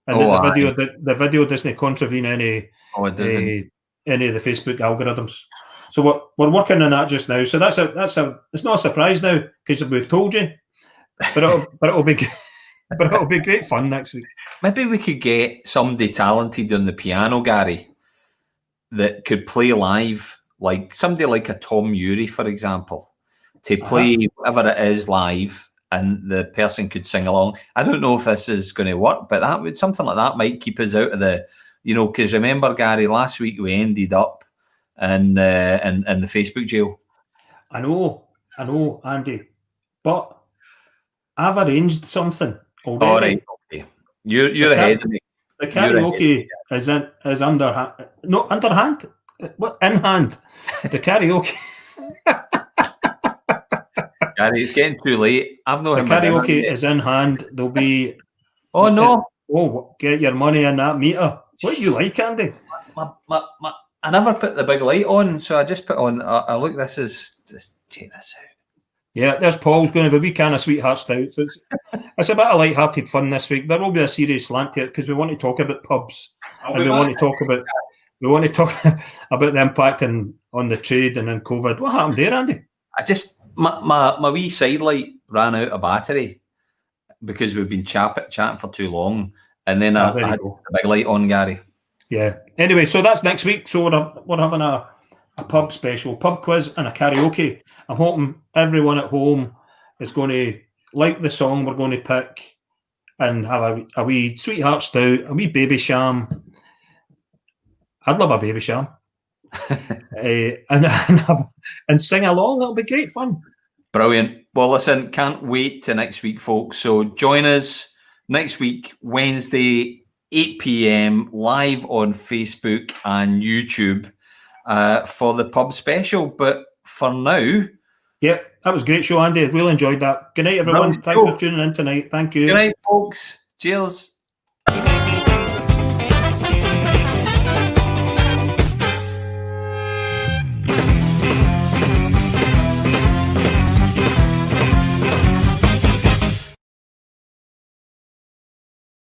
And the video doesn't contravene any of the Facebook algorithms. So we're working on that just now. So it's not a surprise now because we've told you, but it'll be great fun next week.
Maybe we could get somebody talented on the piano, Gary, that could play live, like somebody like a Tom Urie, for example, to play whatever it is live, and the person could sing along. I don't know if this is going to work, but something like that might keep us out of the, because remember, Gary, last week we ended up in the Facebook jail.
I know, Andy, but I've arranged something already.
All right, okay. You're ahead of me.
The karaoke is underhand. No, underhand? What? In hand. The karaoke.
Gary, it's getting too late. I've no.
The karaoke is in hand. There'll be.
Oh no!
Get your money in that meter. What do you like, Andy?
I never put the big light on, so I just put on. Look, this is just check this out.
Yeah, there's Paul's going to have a wee can of Sweetheart Stout. So it's a bit of light-hearted fun this week. There will be a serious slant to it because we want to talk about pubs and we want to talk about the impact on the trade and in COVID. What happened there, Andy?
My wee side light ran out of battery because we've been chatting for too long, and then I had the big light on, Gary.
Yeah. Anyway, so that's next week. So we're having a pub special, pub quiz and a karaoke. I'm hoping everyone at home is going to like the song we're going to pick and have a wee Sweetheart Stout, a wee Baby Sham. I'd love a Baby Sham. And sing along. That'll be great fun.
Brilliant. Well, listen, can't wait to next week, folks. So join us next week, Wednesday, 8 p.m, live on Facebook and YouTube for the pub special. But for now...
Yep, that was a great show, Andy. Really enjoyed that. Good night, everyone. Thanks for tuning in tonight. Thank you.
Good night, folks. Cheers.